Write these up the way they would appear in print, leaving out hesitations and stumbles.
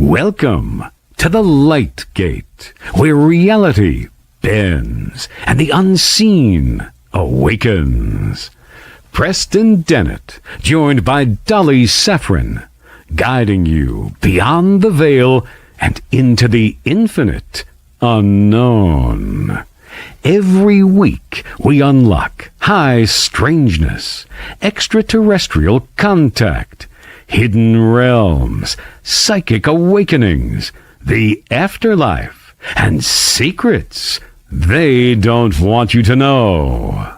Welcome to the Light Gate, where reality bends and the unseen awakens. Preston Dennett, joined by Dolly Saffron, guiding you beyond the veil and into the infinite unknown. Every week we unlock high strangeness, extraterrestrial contact, hidden realms, psychic awakenings, the afterlife, and secrets they don't want you to know.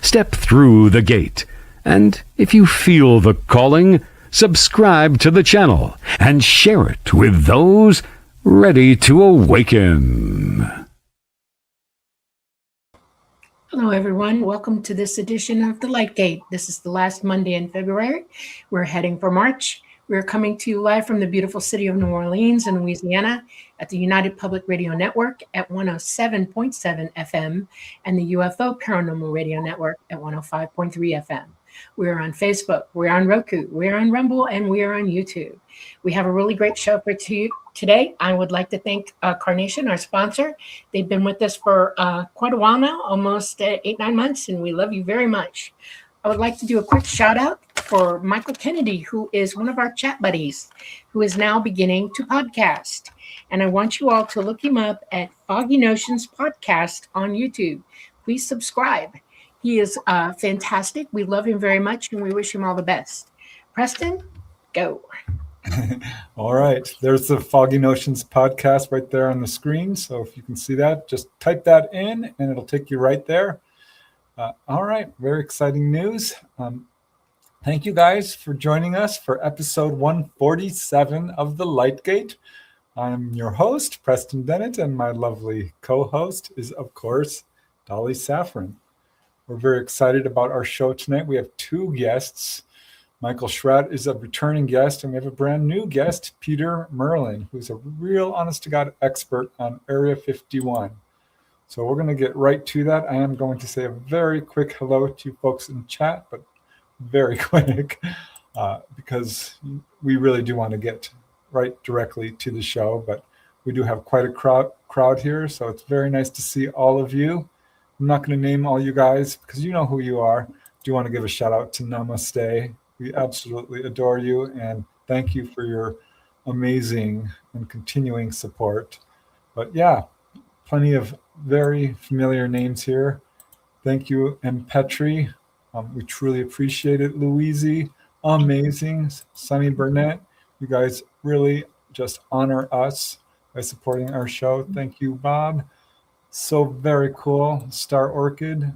Step through the gate, and if you feel the calling, subscribe to the channel and share it with those ready to awaken. Hello, everyone. Welcome to this edition of The Light Gate. This is the last Monday in February. We're heading for March. We're coming to you live from the beautiful city of New Orleans in Louisiana at the United Public Radio Network at 107.7 FM and the UFO Paranormal Radio Network at 105.3 FM. We're on Facebook, we're on Roku, we're on Rumble, and we're on YouTube. We have a really great show for you today. I would like to thank Carnation, our sponsor. They've been with us for quite a while now, almost 8-9 months, and we love you very much. I would like to do a quick shout out for Michael Kennedy, who is one of our chat buddies, who is now beginning to podcast. And I want you all to look him up at Foggy Notions Podcast on YouTube. Please subscribe. He is fantastic. We love him very much, and we wish him all the best. Preston, go. All right. There's the Foggy Notions podcast right there on the screen. So if you can see that, just type that in, and it'll take you right there. All right. Very exciting news. Thank you guys for joining us for episode 147 of The Light Gate. I'm your host, Preston Dennett, and my lovely co-host is, of course, Dolly Saffron. We're very excited about our show tonight. We have two guests. Michael Schratt is a returning guest, and we have a brand new guest, Peter Merlin, who's a real honest-to-God expert on Area 51. So we're going to get right to that. I am going to say a very quick hello to folks in chat, but very quick, because we really do want to get right directly to the show. But we do have quite a crowd here, so it's very nice to see all of you. I'm not going to name all you guys because you know who you are. Do want to give a shout out to Namaste. We absolutely adore you and thank you for your amazing and continuing support. But yeah, plenty of very familiar names here. Thank you, M. Petri. We truly appreciate it. Louise, amazing. Sunny Burnett, you guys really just honor us by supporting our show. Thank you, Bob. So very cool. Star Orchid.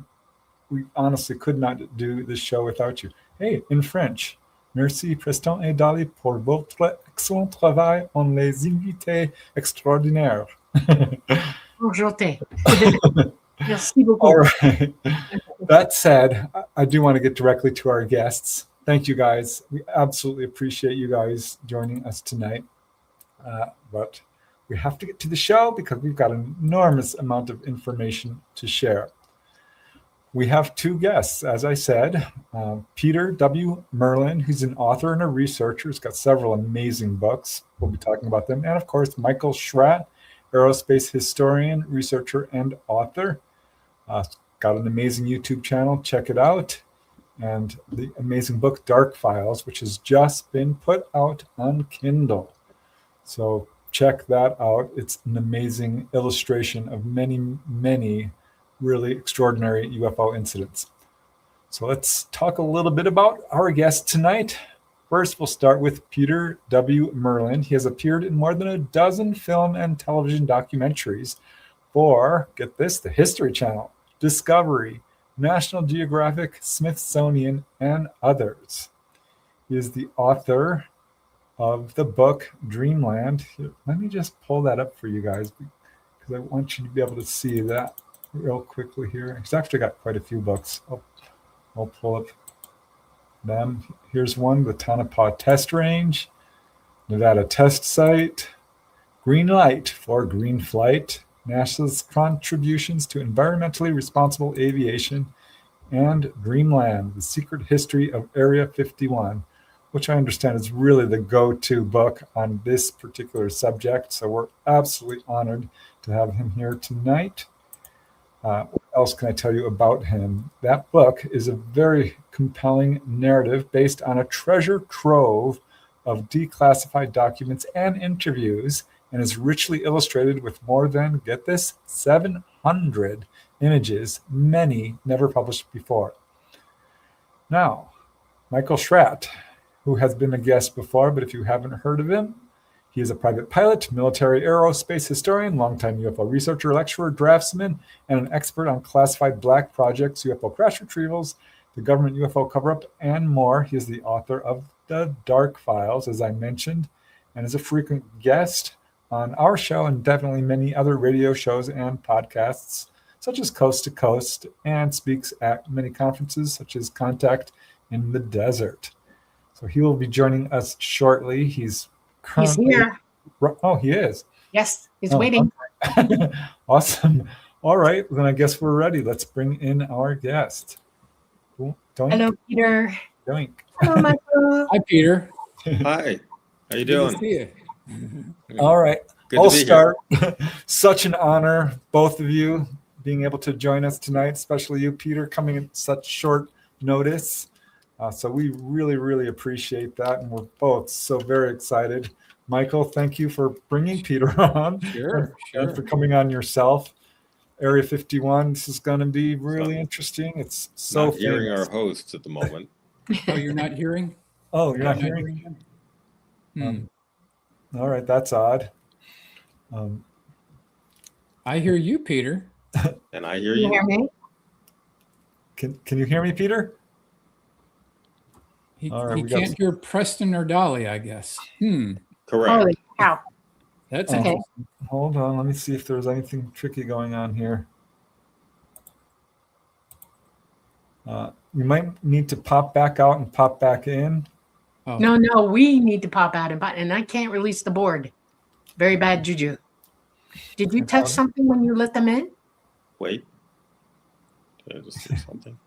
We honestly could not do this show without you. Hey, in French. Merci, Preston et Dolly, pour votre excellent travail on les invités extraordinaires. Enchanté. Merci beaucoup. All right. That said, I do want to get directly to our guests. Thank you, guys. We absolutely appreciate you guys joining us tonight. But we have to get to the show because we've got an enormous amount of information to share. We have two guests, as I said. Peter W. Merlin, who's an author and a researcher. He's got several amazing books. We'll be talking about them. And, of course, Michael Schratt, aerospace historian, researcher, and author. Got an amazing YouTube channel. Check it out. And the amazing book, Dark Files, which has just been put out on Kindle. So check that out. It's an amazing illustration of many, many really extraordinary UFO incidents. So let's talk a little bit about our guest tonight. First, we'll start with Peter W. Merlin. He has appeared in more than a dozen film and television documentaries for, get this, the History Channel, Discovery, National Geographic, Smithsonian, and others. He is the author of the book Dreamland. Here, let me just pull that up for you guys because I want you to be able to see that real quickly here. He's actually got quite a few books. I'll pull up them. Here's one, the Tonopah Test Range, Nevada Test Site, Green Light for Green Flight, NASA's Contributions to Environmentally Responsible Aviation, and Dreamland, The Secret History of Area 51. which I understand is really the go-to book on this particular subject. So we're absolutely honored to have him here tonight. What else can I tell you about him? That book is a very compelling narrative based on a treasure trove of declassified documents and interviews, and is richly illustrated with more than, get this, 700 images, many never published before. Now, Michael Schratt, who has been a guest before, but if you haven't heard of him, he is a private pilot, military aerospace historian, longtime UFO researcher, lecturer, draftsman, and an expert on classified black projects, UFO crash retrievals, the government UFO cover-up, and more. He is the author of The Dark Files, as I mentioned, and is a frequent guest on our show and definitely many other radio shows and podcasts, such as Coast to Coast, and speaks at many conferences, such as Contact in the Desert. So he will be joining us shortly. He's here. Oh, he is. Yes, he's waiting. Okay. Awesome. All right, then I guess we're ready. Let's bring in our guest. Cool. Hello, Peter. Doink. Hello, Michael. Hi, Peter. Hi. How you Good doing? to see you. All right. Good I'll to be start. Such an honor, both of you, being able to join us tonight, especially you, Peter, coming at such short notice. So we really, really appreciate that, and we're both so very excited. Michael, thank you for bringing Peter on. Sure. And for coming on yourself. Area 51, this is going to be really interesting. It's so Not hearing famous. our hosts at the moment. Oh, you're not hearing? Oh, you're not hearing? All right, that's odd. I hear you, Peter. And I hear Can you you. hear me? Can you hear me, Peter? He, All right, he we got can't hear Preston or Dolly, I guess. Correct. Holy cow. That's Okay. interesting. Hold on, let me see if there's anything tricky going on here. You might need to pop back out and pop back in. Oh. No, we need to pop out and I can't release the board. Very bad juju. Did you touch something when you let them in? Wait. Did I just say something?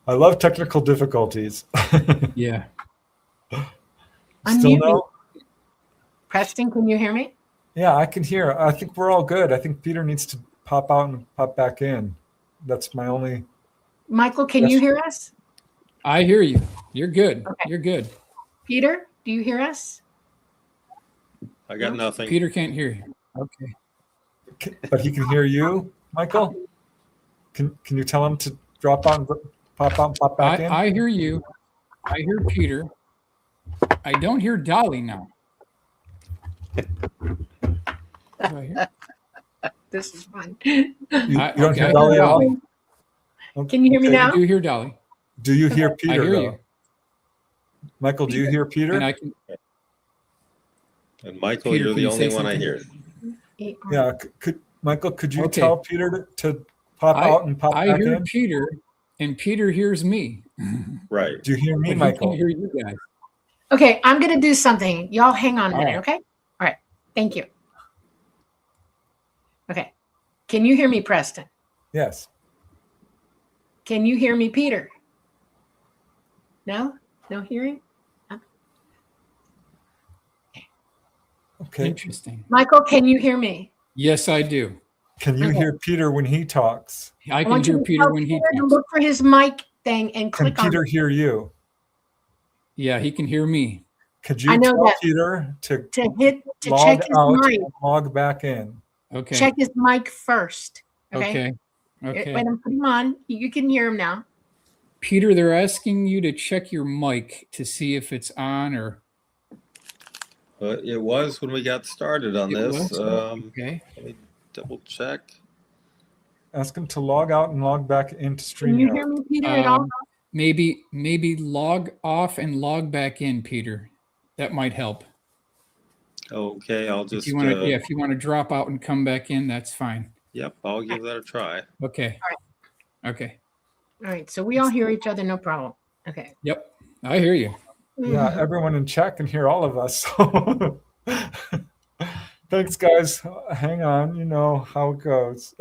I love technical difficulties. Yeah. Still Unmute me. no? Preston, can you hear me? Yeah, I can hear. I think we're all good. I think Peter needs to pop out and pop back in. That's my only. Michael, can you hear us? I hear you. You're good. Okay. You're good. Peter, do you hear us? I got nothing. Peter can't hear you. Okay. But he can hear you, Michael. Can you tell him to drop out and pop out and pop back in? I hear you. I hear Peter. I don't hear Dolly now. Do I hear? This is fun. You don't okay, hear I Dolly hear at all? Dolly. Can you hear me Okay. now? I do hear Dolly. Do you hear Peter? I hear though? you. Michael, do you hear Peter? And I can. And Michael, Peter, you're can the you only say one I something? hear. Yeah. Michael, could you Okay. tell Peter to pop out and pop I back hear in? Peter, and Peter hears me. Right. Do you hear me, But he Michael? can't hear you guys. Okay, I'm going to do something. Y'all hang on a All minute, right. okay? All right. Thank you. Okay. Can you hear me, Preston? Yes. Can you hear me, Peter? No? No hearing? Okay. Interesting. Michael, can you hear me? Yes, I do. Can you Okay. hear Peter when he talks? I can want you hear to Peter tell when he Peter to talks. look for his mic thing and Can click on Peter it. hear you? Yeah, he can hear me. Could you I know tell that. Peter to To hit to log check his out mic. and log back in? Okay. Check his mic first. Okay. Okay. Okay. Wait, I'm putting him on. You can hear him now. Peter, they're asking you to check your mic to see if it's on or It was when we got started on it this. was. Okay. Let me double check. Ask him to log out and log back into Can you hear StreamYard. me, Peter, at all? Maybe log off and log back in, Peter. That might help. Okay, I'll If just. you want to, if you want to drop out and come back in, that's fine. Yep, I'll give that a try. Okay. Okay. All right. So we all hear each other, no problem. Okay. Yep. I hear you. Yeah, everyone in chat can hear all of us. So thanks, guys. Hang on. You know how it goes.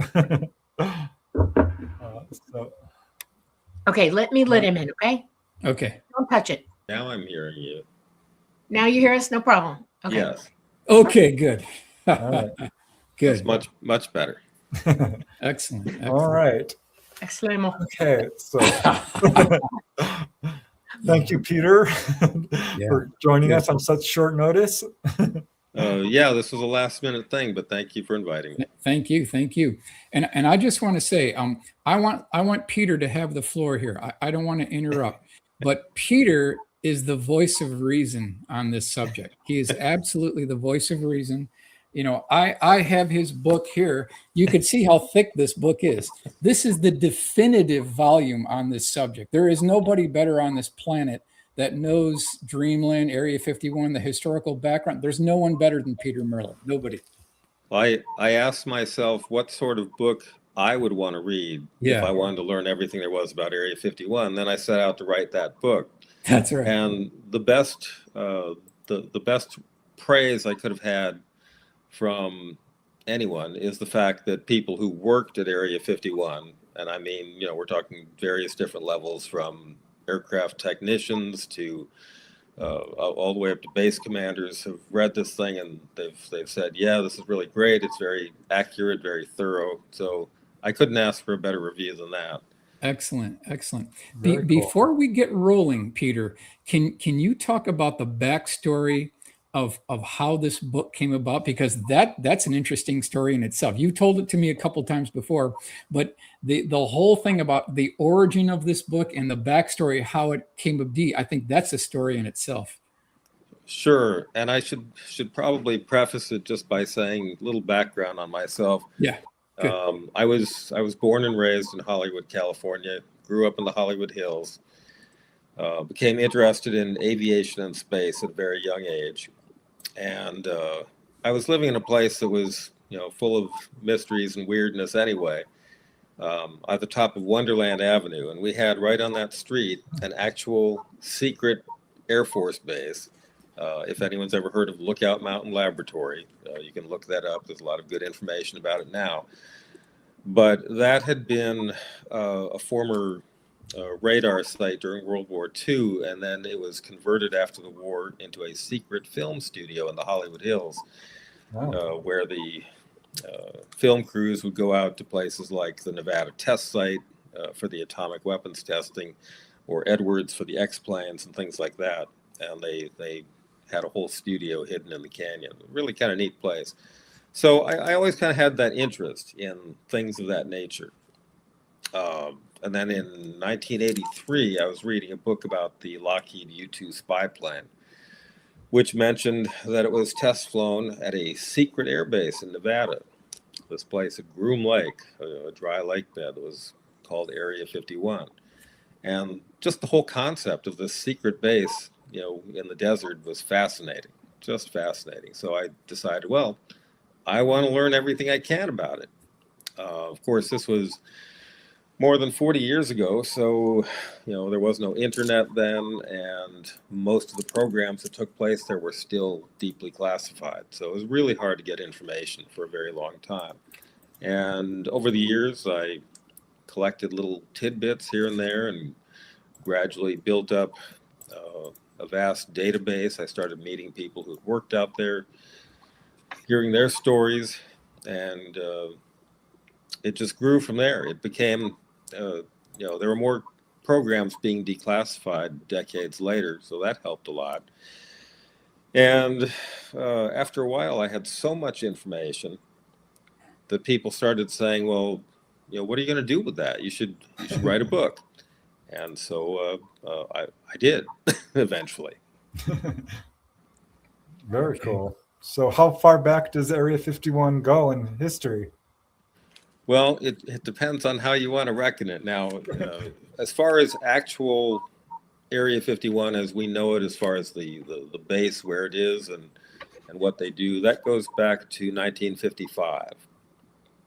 Okay, let me let him in, okay? Okay. Don't touch it. Now I'm hearing you. Now you hear us? No problem. Okay. Yes, Okay, good. All right. that's Good. much better. Excellent. All right. Excellent. Okay. So thank you, Peter, Yeah. for joining Good. us on such short notice. Yeah, this was a last minute thing, but thank you for inviting me. Thank you. Thank you. And I just want to say, I want Peter to have the floor here. I don't want to interrupt, but Peter is the voice of reason on this subject. He is absolutely the voice of reason. You know, I have his book here. You could see how thick this book is. This is the definitive volume on this subject. There is nobody better on this planet that knows Dreamland, Area 51, the historical background. There's no one better than Peter Merlin. Nobody. I asked myself what sort of book I would want to read if I wanted to learn everything there was about Area 51. Then I set out to write that book. That's right. And the best praise I could have had from anyone is the fact that people who worked at Area 51, and I mean, you know, we're talking various different levels from aircraft technicians to all the way up to base commanders, have read this thing and they've said, yeah, this is really great. It's very accurate, very thorough. So I couldn't ask for a better review than that. Excellent, excellent. Very cool. Before we get rolling, Peter, can you talk about the backstory of how this book came about? Because that's an interesting story in itself. You told it to me a couple times before, but the whole thing about the origin of this book and the backstory, how it came to be, I think that's a story in itself. Sure, and I should probably preface it just by saying a little background on myself. Yeah. Good. I was born and raised in Hollywood, California. Grew up in the Hollywood Hills. Became interested in aviation and space at a very young age, and I was living in a place that was, you know, full of mysteries and weirdness anyway. At the top of Wonderland Avenue, and we had right on that street an actual secret Air Force base. If anyone's ever heard of Lookout Mountain Laboratory, you can look that up. There's a lot of good information about it now. But that had been a former radar site during World War II, and then it was converted after the war into a secret film studio in the Hollywood Hills, where the film crews would go out to places like the Nevada test site for the atomic weapons testing, or Edwards for the X-planes and things like that. And they had a whole studio hidden in the canyon. Really kind of neat place. So I always kind of had that interest in things of that nature. And then in 1983, I was reading a book about the Lockheed U-2 spy plane, which mentioned that it was test flown at a secret air base in Nevada. This place at Groom Lake, a dry lake bed that was called Area 51. And just the whole concept of this secret base, you know, in the desert was fascinating, just fascinating. So I decided, well, I want to learn everything I can about it. Of course, this was more than 40 years ago, so, you know, there was no internet then, and most of the programs that took place there were still deeply classified. So it was really hard to get information for a very long time. And over the years, I collected little tidbits here and there and gradually built up a vast database. I started meeting people who worked out there, hearing their stories, and it just grew from there. It became, you know, there were more programs being declassified decades later, so that helped a lot. And after a while, I had so much information that people started saying, well, you know, what are you going to do with that? You should write a book. And so I did eventually. Very cool. So how far back does Area 51 go in history? Well, it depends on how you want to reckon it. Now, as far as actual Area 51 as we know it, as far as the base, where it is and what they do, that goes back to 1955.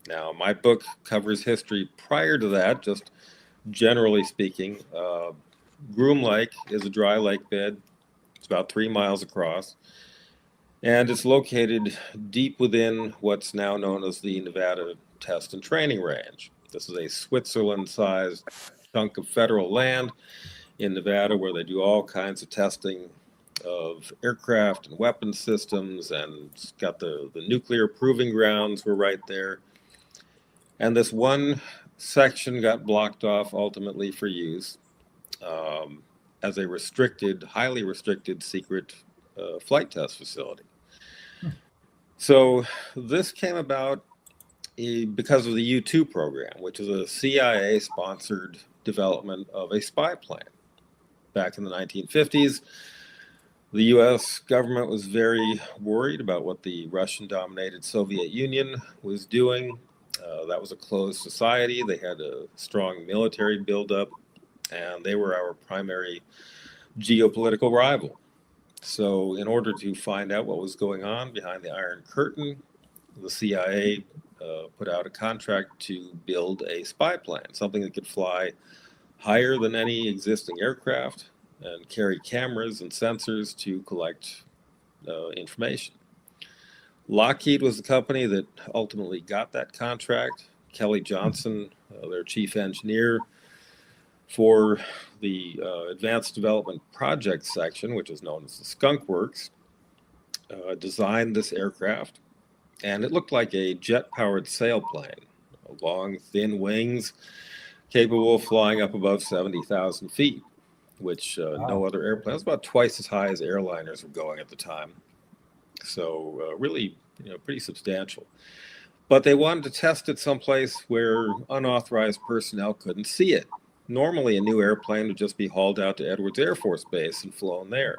Now, my book covers history prior to that, just generally speaking. Groom Lake is a dry lake bed. It's about 3 miles across. And it's located deep within what's now known as the Nevada Test and Training Range. This is a Switzerland-sized chunk of federal land in Nevada where they do all kinds of testing of aircraft and weapon systems, and it's got the nuclear proving grounds were right there. And this one section got blocked off ultimately for use as a restricted, highly restricted secret flight test facility. So this came about because of the U-2 program, which is a CIA-sponsored development of a spy plane. Back in the 1950s, the U.S. government was very worried about what the Russian-dominated Soviet Union was doing. That was a closed society. They had a strong military buildup, and they were our primary geopolitical rival. So in order to find out what was going on behind the Iron Curtain, the CIA put out a contract to build a spy plane, something that could fly higher than any existing aircraft and carry cameras and sensors to collect information. Lockheed was the company that ultimately got that contract. Kelly Johnson, their chief engineer for the Advanced Development Project section, which is known as the Skunk Works, designed this aircraft. And it looked like a jet-powered sailplane, long, thin wings, capable of flying up above 70,000 feet, which no other airplane. It was about twice as high as airliners were going at the time. So really, pretty substantial. But they wanted to test it someplace where unauthorized personnel couldn't see it. Normally, a new airplane would just be hauled out to Edwards Air Force Base and flown there.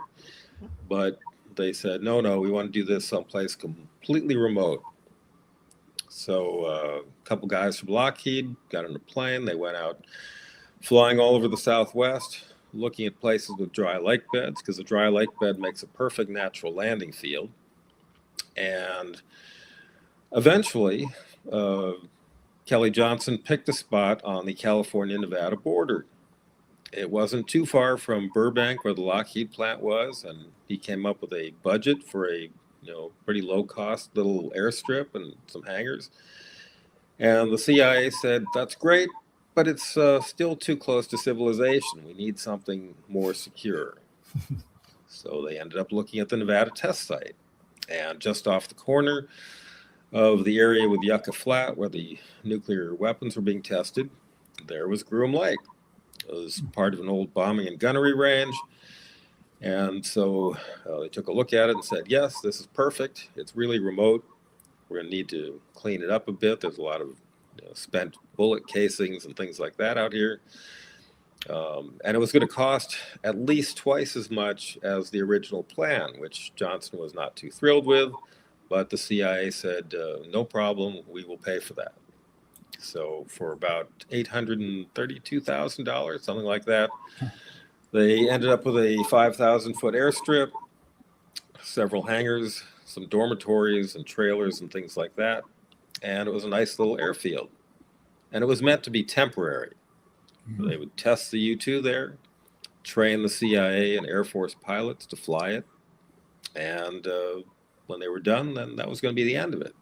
But they said, no, we want to do this someplace completely remote. So a couple guys from Lockheed got on a plane. They went out flying all over the Southwest, looking at places with dry lake beds, because a dry lake bed makes a perfect natural landing field. And eventually, Kelly Johnson picked a spot on the California-Nevada border. It wasn't too far from Burbank, where the Lockheed plant was, and he came up with a budget for a pretty low-cost little airstrip and some hangars. And the CIA said, that's great, but it's still too close to civilization. We need something more secure. So they ended up looking at the Nevada test site. And just off the corner of the area with Yucca Flat, where the nuclear weapons were being tested, there was Groom Lake. It was part of an old bombing and gunnery range. And so they took a look at it and said, yes, this is perfect. It's really remote. We're going to need to clean it up a bit. There's a lot of spent bullet casings and things like that out here. And it was going to cost at least twice as much as the original plan, which Johnson was not too thrilled with. But the CIA said, no problem, we will pay for that. So for about $832,000, something like that, they ended up with a 5,000-foot airstrip, several hangars, some dormitories and trailers and things like that. And it was a nice little airfield. And it was meant to be temporary. Mm-hmm. They would test the U-2 there, train the CIA and Air Force pilots to fly it. And when they were done, then that was going to be the end of it.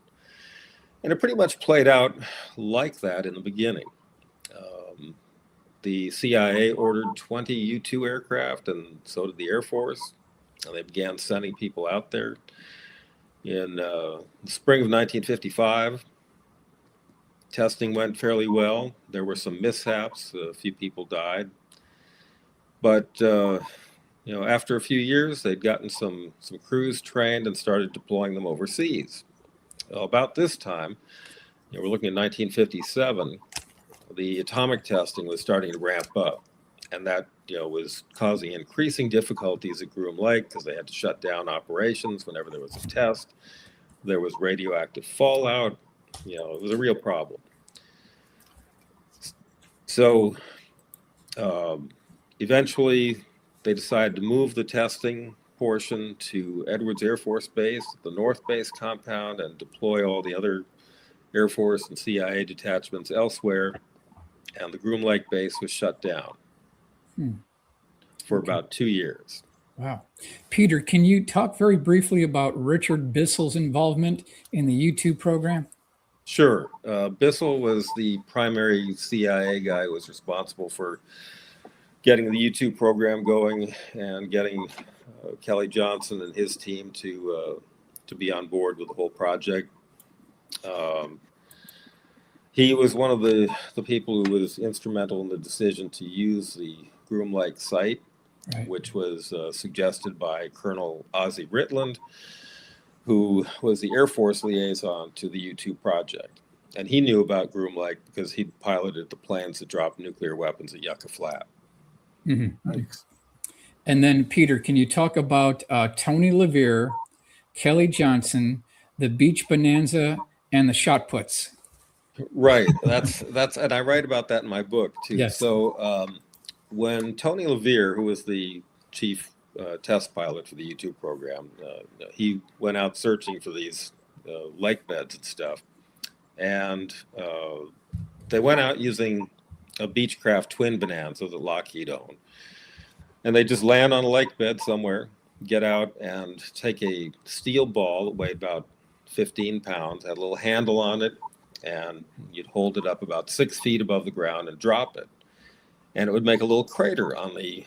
And it pretty much played out like that in the beginning. The CIA ordered 20 U-2 aircraft, and so did the Air Force. And they began sending people out there. In the spring of 1955, testing went fairly well. There were some mishaps. A few people died. But, after a few years, they'd gotten some crews trained and started deploying them overseas. Well, about this time, we're looking at 1957, the atomic testing was starting to ramp up. And that, was causing increasing difficulties at Groom Lake because they had to shut down operations whenever there was a test. There was radioactive fallout. It was a real problem. So eventually they decided to move the testing portion to Edwards Air Force Base, the North Base compound, and deploy all the other Air Force and CIA detachments elsewhere. And the Groom Lake base was shut down for about 2 years. Wow. Peter, can you talk very briefly about Richard Bissell's involvement in the U-2 program? Sure. Bissell was the primary CIA guy who was responsible for getting the U2 program going and getting Kelly Johnson and his team to be on board with the whole project. He was one of the people who was instrumental in the decision to use the Groom Lake site, Right. which was suggested by Colonel Ozzie Ritland, who was the Air Force liaison to the U2 project. And he knew about Groom Lake because he'd piloted the planes that dropped nuclear weapons at Yucca Flat. Mm-hmm. Thanks. And then, Peter, can you talk about Tony LeVere, Kelly Johnson, the Beach Bonanza, and the shot puts? Right. That's and I write about that in my book too. Yes. So when Tony LeVere, who was the chief test pilot for the U2 program, he went out searching for these lake beds and stuff, and they went out using a Beechcraft twin Bonanza that Lockheed owned, and they just land on a lake bed somewhere, get out and take a steel ball that weighed about 15 pounds, had a little handle on it, and you'd hold it up about 6 feet above the ground and drop it, and it would make a little crater on the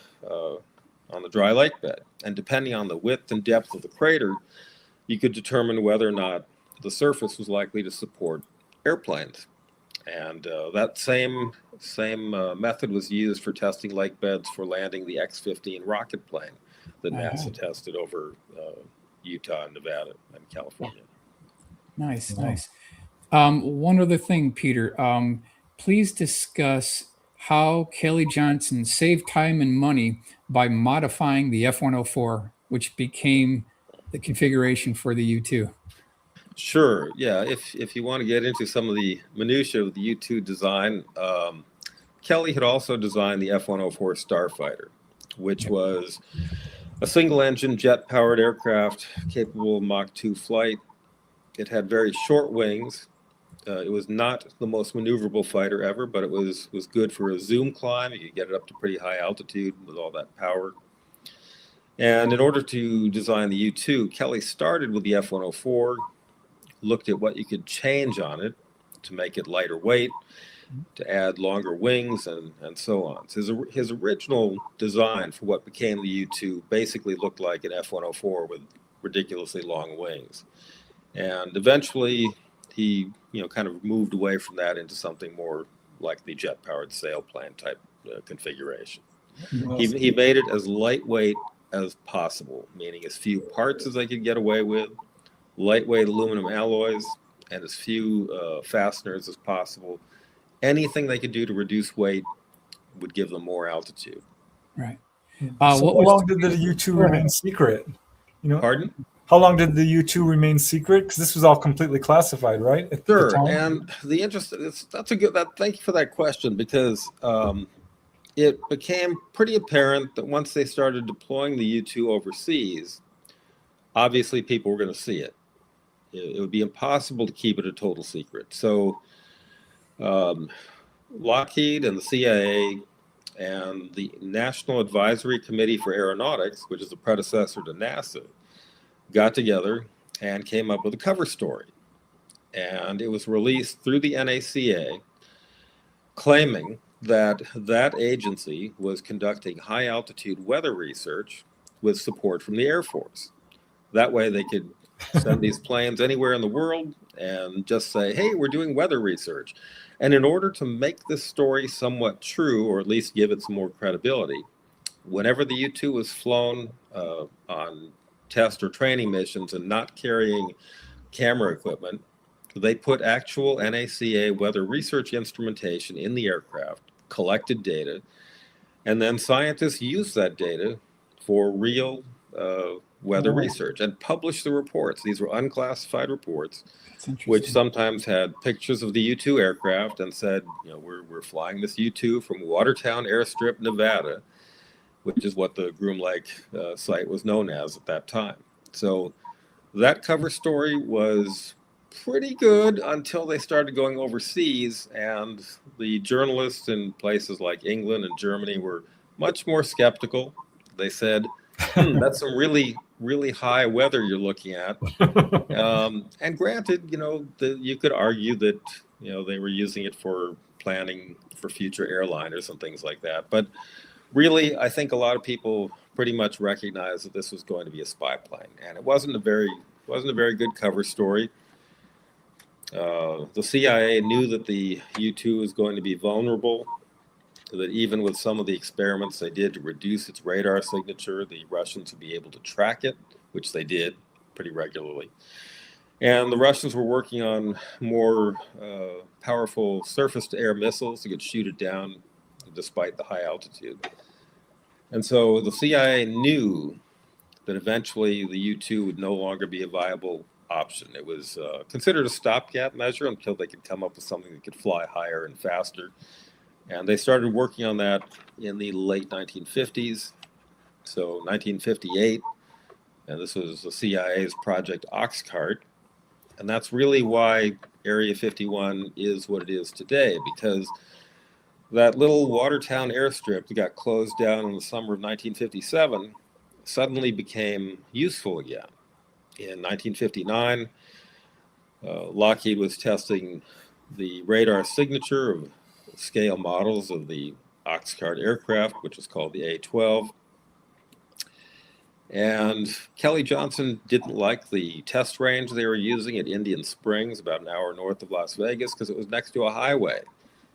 dry lake bed. And depending on the width and depth of the crater, you could determine whether or not the surface was likely to support airplanes. And that same method was used for testing lake beds for landing the X-15 rocket plane that NASA tested over Utah and Nevada and California. Nice, nice. One other thing, Peter, please discuss how Kelly Johnson saved time and money by modifying the F-104, which became the configuration for the U-2. Sure. Yeah. If you want to get into some of the minutiae of the U-2 design, Kelly had also designed the F-104 Starfighter, which was a single-engine jet-powered aircraft capable of Mach 2 flight. It had very short wings. It was not the most maneuverable fighter ever, but it was good for a zoom climb. You could get it up to pretty high altitude with all that power. And in order to design the U-2, Kelly started with the F-104, looked at what you could change on it to make it lighter weight, to add longer wings, and so on. So his original design for what became the U-2 basically looked like an F-104 with ridiculously long wings. And eventually he kind of moved away from that into something more like the jet-powered sailplane type configuration. He made it as lightweight as possible, meaning as few parts as they could get away with, lightweight aluminum alloys, and as few fasteners as possible. Anything they could do to reduce weight would give them more altitude. Right. So how long did the U-2 remain secret? Pardon? How long did the U-2 remain secret? Because this was all completely classified, right? Sure. And the interest thank you for that question, because it became pretty apparent that once they started deploying the U-2 overseas, obviously people were going to see it. It would be impossible to keep it a total secret. So Lockheed and the CIA and the National Advisory Committee for Aeronautics, which is the predecessor to NASA, got together and came up with a cover story. And it was released through the NACA, claiming that that agency was conducting high altitude weather research with support from the Air Force. That way they could send these planes anywhere in the world and just say, hey, we're doing weather research. And in order to make this story somewhat true, or at least give it some more credibility, whenever the U-2 was flown on test or training missions and not carrying camera equipment, they put actual NACA weather research instrumentation in the aircraft, collected data, and then scientists used that data for real weather research and published the reports. These were unclassified reports, which sometimes had pictures of the U-2 aircraft and said, we're flying this U-2 from Watertown Airstrip, Nevada, which is what the Groom Lake site was known as at that time. So that cover story was pretty good until they started going overseas, and the journalists in places like England and Germany were much more skeptical. They said, that's some really, really high weather you're looking at. And granted, you could argue that, they were using it for planning for future airliners and things like that. But really, I think a lot of people pretty much recognized that this was going to be a spy plane, and it wasn't a very good cover story. The CIA knew that the U-2 was going to be vulnerable, that even with some of the experiments they did to reduce its radar signature, the Russians would be able to track it, which they did pretty regularly. And the Russians were working on more powerful surface-to-air missiles that could shoot it down despite the high altitude. And so the CIA knew that eventually the U-2 would no longer be a viable option. It was considered a stopgap measure until they could come up with something that could fly higher and faster. And they started working on that in the late 1950s. So 1958, and this was the CIA's Project Oxcart. And that's really why Area 51 is what it is today, because that little Watertown airstrip that got closed down in the summer of 1957 suddenly became useful again. In 1959, Lockheed was testing the radar signature of scale models of the Oxcart aircraft, which was called the A-12. And Kelly Johnson didn't like the test range they were using at Indian Springs, about an hour north of Las Vegas, because it was next to a highway.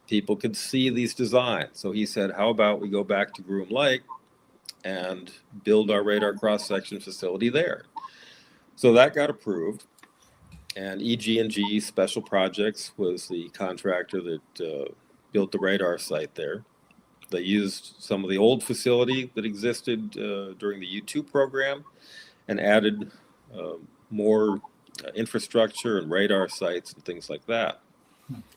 People could see these designs. So he said, how about we go back to Groom Lake and build our radar cross-section facility there? So that got approved. And EG&G Special Projects was the contractor that built the radar site there. They used some of the old facility that existed during the U-2 program and added more infrastructure and radar sites and things like that.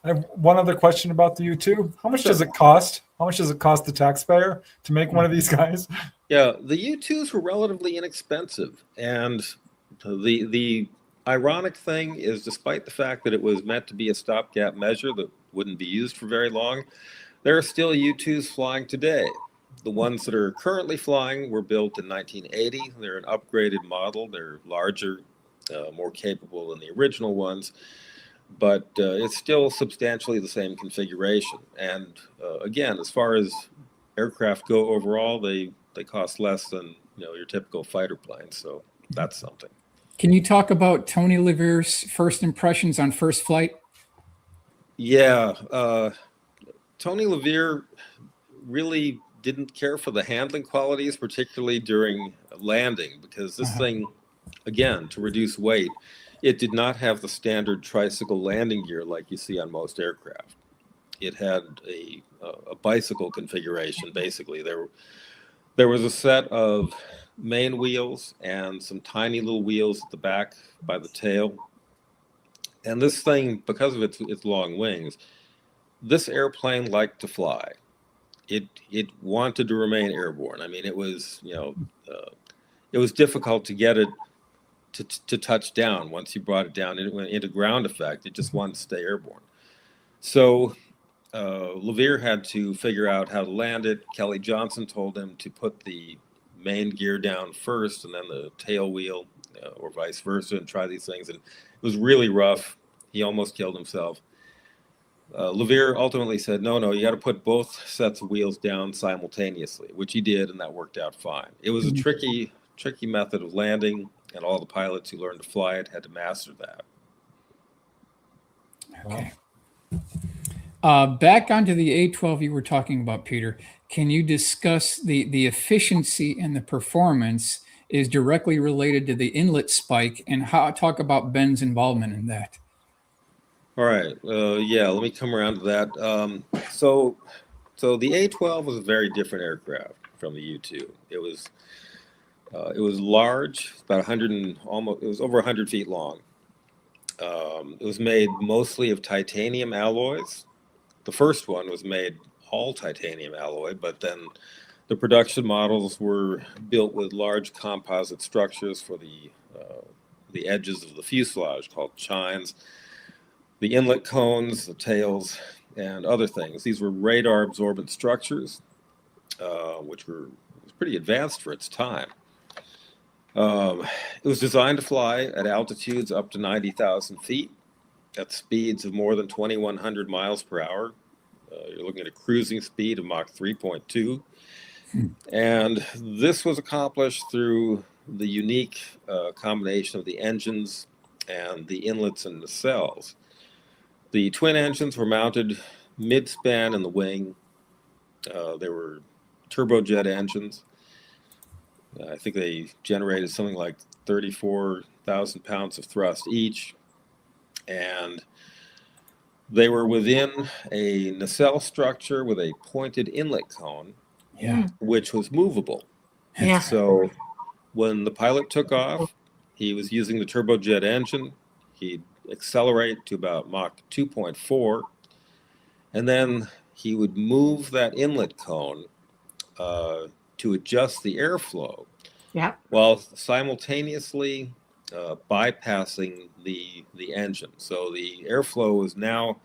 I have one other question about the U-2. How much does it cost? How much does it cost the taxpayer to make one of these guys? Yeah, the U-2s were relatively inexpensive. And the ironic thing is, despite the fact that it was meant to be a stopgap measure that wouldn't be used for very long, there are still U-2s flying today. The ones that are currently flying were built in 1980. They're an upgraded model. They're larger, more capable than the original ones, but it's still substantially the same configuration. And again, as far as aircraft go overall, they cost less than your typical fighter plane. So that's something. Can you talk about Tony LeVere's first impressions on first flight? Yeah. Tony LeVere really didn't care for the handling qualities, particularly during landing, because this thing, again, to reduce weight, it did not have the standard tricycle landing gear like you see on most aircraft. It had a bicycle configuration, basically. There was a set of main wheels and some tiny little wheels at the back by the tail. And this thing, because of its long wings, this airplane liked to fly. It wanted to remain airborne. I mean, it was difficult to get it to touch down. Once you brought it down into ground effect, it just wanted to stay airborne. So LeVere had to figure out how to land it. Kelly Johnson told him to put the main gear down first and then the tail wheel, or vice versa, and try these things. And it was really rough. He almost killed himself. LeVere ultimately said, no, you got to put both sets of wheels down simultaneously, which he did, and that worked out fine. It was a tricky method of landing, and all the pilots who learned to fly it had to master that. Okay. Back onto the A-12 you were talking about, Peter. Can you discuss the efficiency and the performance is directly related to the inlet spike, and talk about Ben's involvement in that? All right. Yeah, let me come around to that. So the A-12 was a very different aircraft from the U-2. It was large, about 100 and almost. It was over 100 feet long. It was made mostly of titanium alloys. The first one was made all titanium alloy, but then the production models were built with large composite structures for the edges of the fuselage called chines, the inlet cones, the tails, and other things. These were radar absorbent structures, which was pretty advanced for its time. It was designed to fly at altitudes up to 90,000 feet at speeds of more than 2,100 miles per hour. You're looking at a cruising speed of Mach 3.2. And this was accomplished through the unique combination of the engines and the inlets and nacelles. The twin engines were mounted mid-span in the wing. They were turbojet engines. I think they generated something like 34,000 pounds of thrust each. And they were within a nacelle structure with a pointed inlet cone, which was movable. Yeah. So when the pilot took off, he was using the turbojet engine. He'd accelerate to about Mach 2.4, and then he would move that inlet cone to adjust the airflow, while simultaneously bypassing the engine. So the airflow was now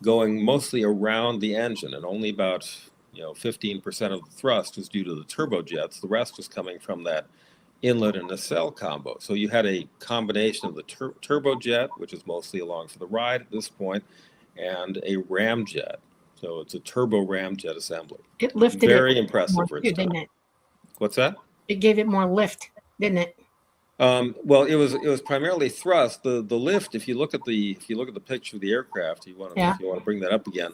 going mostly around the engine, and only about 15% of the thrust was due to the turbojets. The rest was coming from that inlet and nacelle combo. So you had a combination of the turbojet, which is mostly along for the ride at this point, and a ramjet. So it's a turbo ramjet assembly. It lifted very it impressive more for too, its time. didn't it? What's that? It gave it more lift, didn't it? Well, it was primarily thrust. The lift, if you look at the picture of the aircraft, if you want to bring that up again,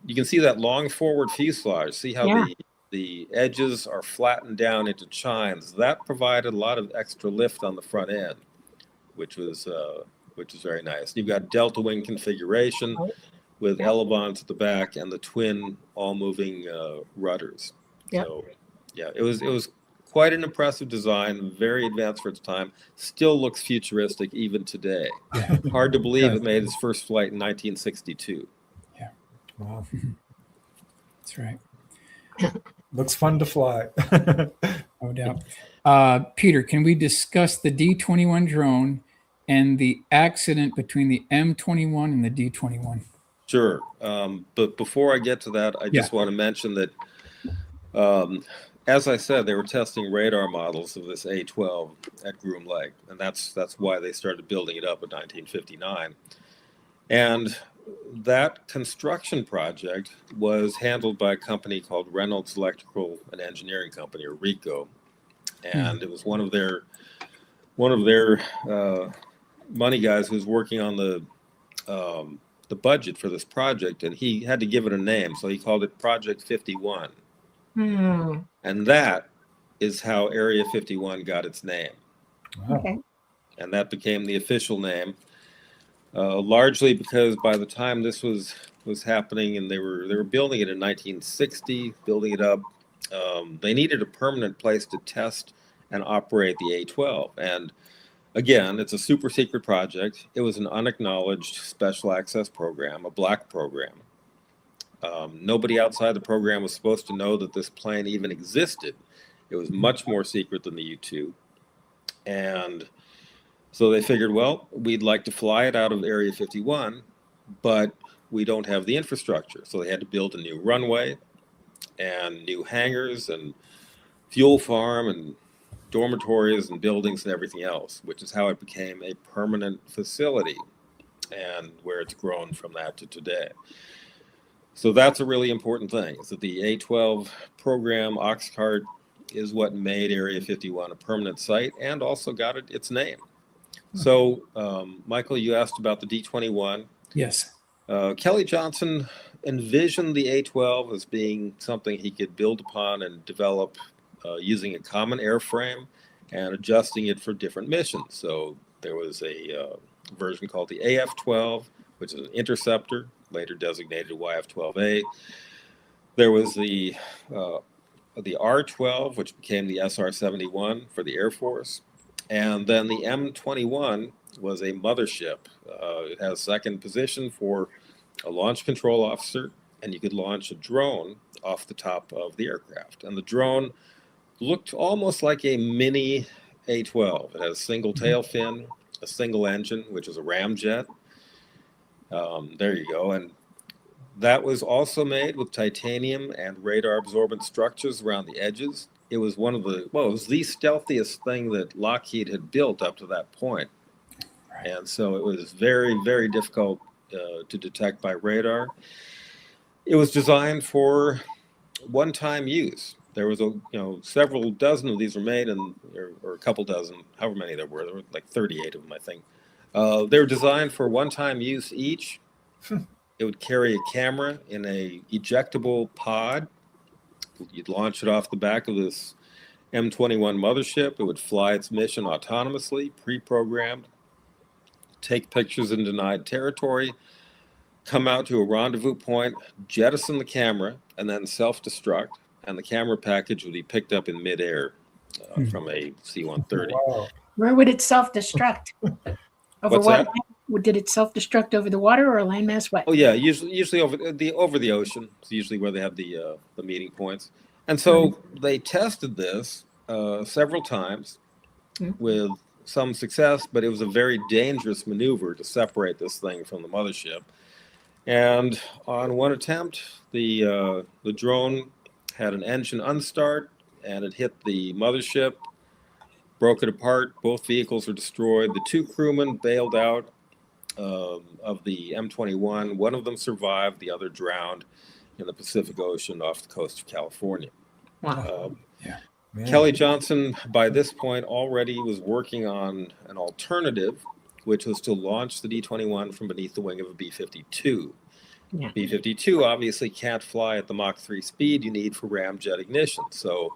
you can see that long forward fuselage. See how the edges are flattened down into chines. That provided a lot of extra lift on the front end, which was very nice. You've got delta wing configuration with elevons at the back and the twin all moving rudders. So it was quite an impressive design, very advanced for its time. Still looks futuristic even today. Hard to believe it made its first flight in 1962. Yeah. Wow. That's right. Looks fun to fly. No doubt. Peter, can we discuss the D-21 drone and the accident between the M-21 and the D-21? Sure. But before I get to that, I just want to mention that, as I said, they were testing radar models of this A-12 at Groom Lake, and that's why they started building it up in 1959. And that construction project was handled by a company called Reynolds Electrical and Engineering Company, or RECO, and it was one of their money guys who was working on the budget for this project, and he had to give it a name, so he called it Project 51. And that is how Area 51 got its name. Okay. And that became the official name, largely because by the time this was happening, and they were building it in 1960, building it up, they needed a permanent place to test and operate the A-12. And again, it's a super secret project. It was an unacknowledged special access program, a black program. Nobody outside the program was supposed to know that this plane even existed. It was much more secret than the U-2. And so they figured, well, we'd like to fly it out of Area 51, but we don't have the infrastructure. So they had to build a new runway and new hangars and fuel farm and dormitories and buildings and everything else, which is how it became a permanent facility and where it's grown from that to today. So that's a really important thing, is that the A-12 program, Oxcart, is what made Area 51 a permanent site and also got it its name. So, Michael, you asked about the D-21. Yes. Kelly Johnson envisioned the A-12 as being something he could build upon and develop using a common airframe and adjusting it for different missions. So there was a version called the AF-12, which is an interceptor, later designated YF-12A. There was the R-12, which became the SR-71 for the Air Force. And then the M-21 was a mothership. It has second position for a launch control officer, and you could launch a drone off the top of the aircraft. And the drone looked almost like a mini A-12. It has a single tail fin, a single engine, which is a ramjet. There you go. And that was also made with titanium and radar absorbent structures around the edges. It was it was the stealthiest thing that Lockheed had built up to that point. And so it was very, very difficult to detect by radar. It was designed for one-time use. there was several dozen of these were made, or a couple dozen, however many there were like 38 of them, I think. They were designed for one-time use each. It would carry a camera in a ejectable pod. You'd launch it off the back of this M21 mothership. It would fly its mission autonomously, pre-programmed, take pictures in denied territory, come out to a rendezvous point, jettison the camera, and then self-destruct. And the camera package would be picked up in midair from a C-130. Wow. Where would it self-destruct? Over What's what? that? Did it self-destruct over the water or a landmass? What? Oh yeah, usually over the ocean. It's usually where they have the meeting points. And so they tested this several times with some success, but it was a very dangerous maneuver to separate this thing from the mothership. And on one attempt, the drone had an engine unstart, and it hit the mothership, broke it apart. Both vehicles were destroyed. The two crewmen bailed out of the M21. One of them survived. The other drowned in the Pacific Ocean off the coast of California. Wow. Kelly Johnson, by this point, already was working on an alternative, which was to launch the D-21 from beneath the wing of a B-52. Yeah. B-52 obviously can't fly at the Mach 3 speed you need for ramjet ignition. So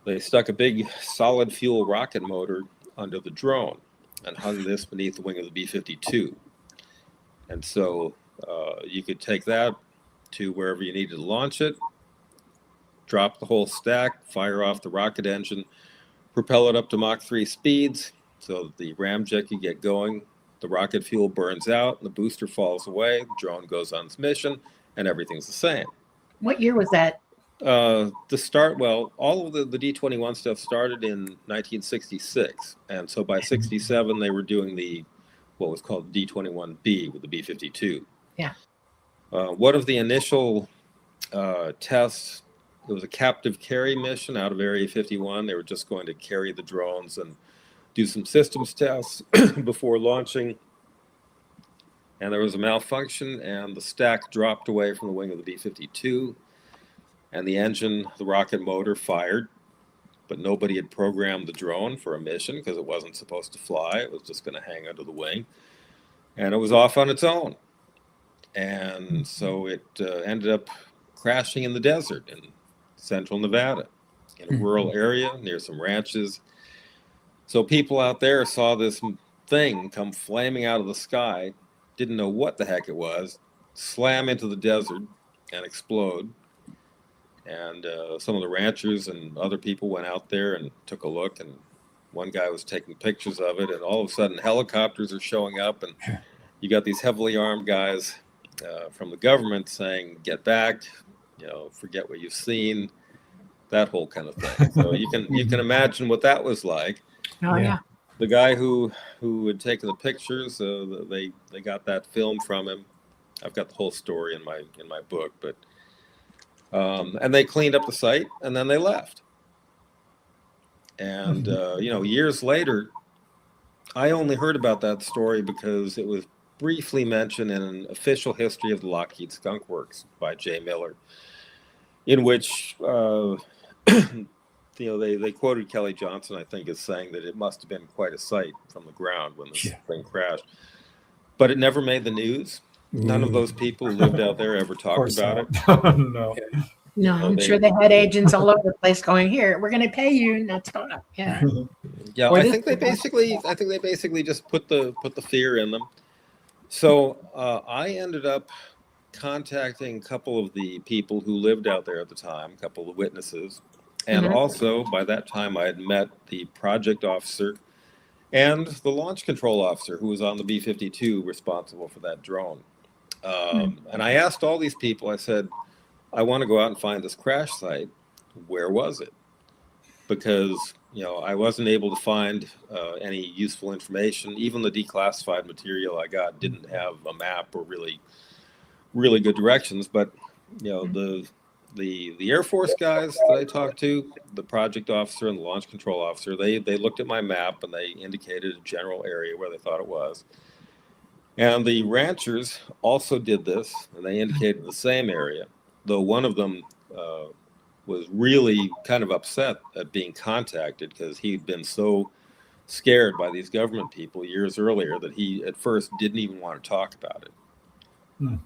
they stuck a big solid fuel rocket motor under the drone and hung this beneath the wing of the B-52. And so you could take that to wherever you needed to launch it, drop the whole stack, fire off the rocket engine, propel it up to Mach 3 speeds so that the ramjet can get going. The rocket fuel burns out, and the booster falls away, the drone goes on its mission, and everything's the same. What year was that? All of the D-21 stuff started in 1966. And so by 67, they were doing what was called D-21B with the B-52. Yeah. One of the initial tests, it was a captive carry mission out of Area 51. They were just going to carry the drones and do some systems tests before launching. And there was a malfunction, and the stack dropped away from the wing of the B-52. And the engine, the rocket motor fired, but nobody had programmed the drone for a mission because it wasn't supposed to fly. It was just going to hang under the wing. And it was off on its own. And so it ended up crashing in the desert in central Nevada, in a rural area near some ranches. So people out there saw this thing come flaming out of the sky, didn't know what the heck it was, slam into the desert and explode. And some of the ranchers and other people went out there and took a look, and one guy was taking pictures of it, and all of a sudden helicopters are showing up, and you got these heavily armed guys from the government saying, get back, forget what you've seen, that whole kind of thing. So you can imagine what that was like. Oh, yeah. The guy who had taken the pictures, they got that film from him. I've got the whole story in my book, but and they cleaned up the site, and then they left. And years later, I only heard about that story because it was briefly mentioned in an official history of the Lockheed Skunk Works by Jay Miller, in which they quoted Kelly Johnson, I think, as saying that it must have been quite a sight from the ground when this thing crashed. But it never made the news. None of those people who lived out there ever talked about it. No. No, I'm sure they had agents all over the place going, here, we're going to pay you, not stop. Yeah. Yeah, I think they basically just put the fear in them. So I ended up contacting a couple of the people who lived out there at the time, a couple of witnesses. And also, by that time, I had met the project officer and the launch control officer who was on the B-52 responsible for that drone. And I asked all these people, I said, I want to go out and find this crash site. Where was it? Because, I wasn't able to find any useful information. Even the declassified material I got didn't have a map or really, really good directions. But, the Air Force guys that I talked to, the project officer and the launch control officer, they looked at my map and they indicated a general area where they thought it was. And the ranchers also did this, and they indicated the same area, though one of them was really kind of upset at being contacted because he'd been so scared by these government people years earlier that he at first didn't even want to talk about it.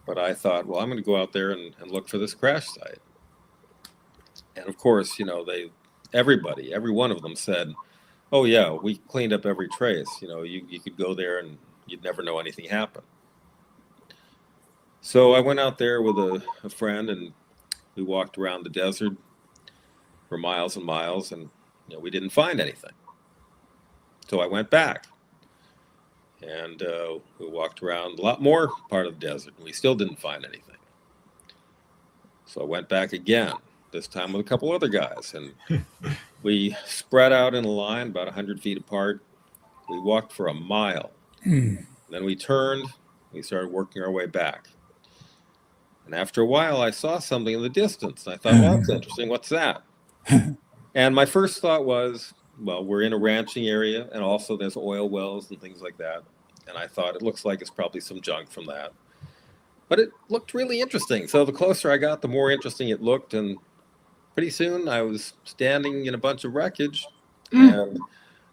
But I thought, well, I'm going to go out there and look for this crash site. And of course, every one of them said, oh yeah, we cleaned up every trace. You could go there and you'd never know anything happened. So I went out there with a friend, and we walked around the desert for miles and miles, and we didn't find anything. So I went back, and we walked around a lot more part of the desert, and we still didn't find anything. So I went back again, this time with a couple other guys, and we spread out in a line about 100 feet apart. We walked for a mile. Then we turned, we started working our way back. And after a while, I saw something in the distance. And I thought, well, that's interesting. What's that? And my first thought was, well, we're in a ranching area, and also there's oil wells and things like that. And I thought, it looks like it's probably some junk from that. But it looked really interesting. So the closer I got, the more interesting it looked. And pretty soon, I was standing in a bunch of wreckage. And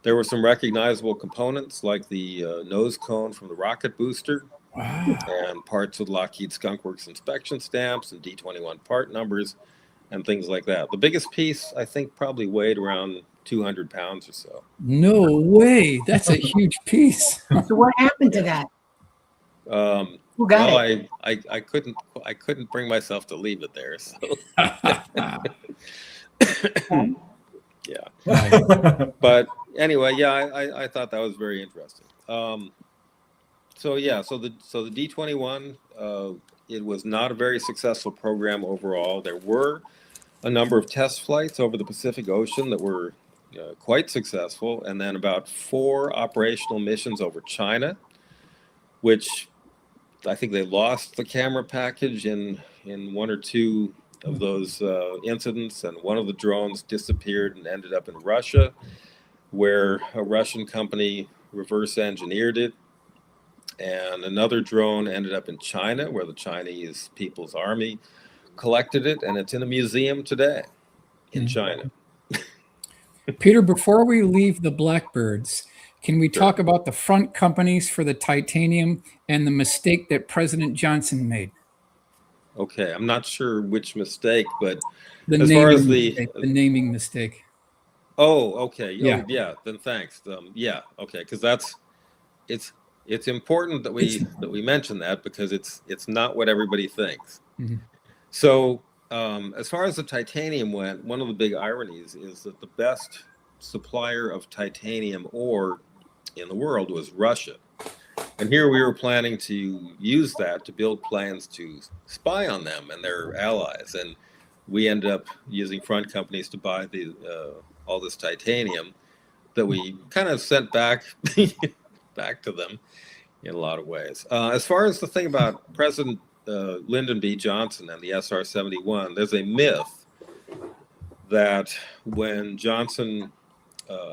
there were some recognizable components, like the nose cone from the rocket booster. Wow. And parts of Lockheed Skunk Works inspection stamps and D-21 part numbers and things like that. The biggest piece, I think, probably weighed around 200 pounds or so. No way. That's a huge piece. So what happened to that? Who got it? I couldn't bring myself to leave it there. So. Yeah. But anyway, yeah, I thought that was very interesting. So the D-21, it was not a very successful program overall. There were a number of test flights over the Pacific Ocean that were quite successful, and then about 4 operational missions over China, which I think they lost the camera package in 1 or 2 of those incidents, and one of the drones disappeared and ended up in Russia, where a Russian company reverse engineered it. And another drone ended up in China, where the Chinese People's Army collected it, and it's in a museum today in China. Peter, before we leave the Blackbirds, can we talk about the front companies for the titanium and the mistake that President Johnson made? Okay, I'm not sure which mistake, but The naming mistake. Oh, okay. Yeah. Oh, yeah. Then thanks. Yeah. Okay. Because it's important that we mention that, because it's not what everybody thinks. Mm-hmm. So as far as the titanium went, one of the big ironies is that the best supplier of titanium ore in the world was Russia. And here we were planning to use that to build plans to spy on them and their allies. And we ended up using front companies to buy all this titanium that we kind of sent back to them in a lot of ways. As far as the thing about President Lyndon B. Johnson and the SR-71, there's a myth that when Johnson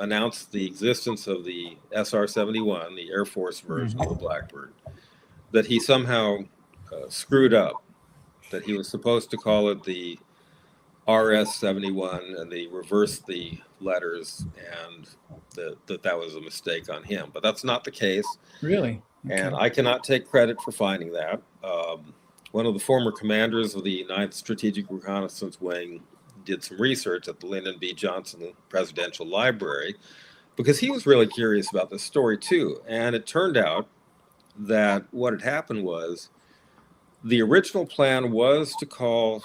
announced the existence of the SR-71, the Air Force version of the Blackbird, that he somehow screwed up, that he was supposed to call it the RS-71, and they reversed the letters, and that was a mistake on him. But that's not the case. Really? Okay. And I cannot take credit for finding that. One of the former commanders of the 9th Strategic Reconnaissance Wing did some research at the Lyndon B. Johnson Presidential Library, because he was really curious about this story too. And it turned out that what had happened was the original plan was to call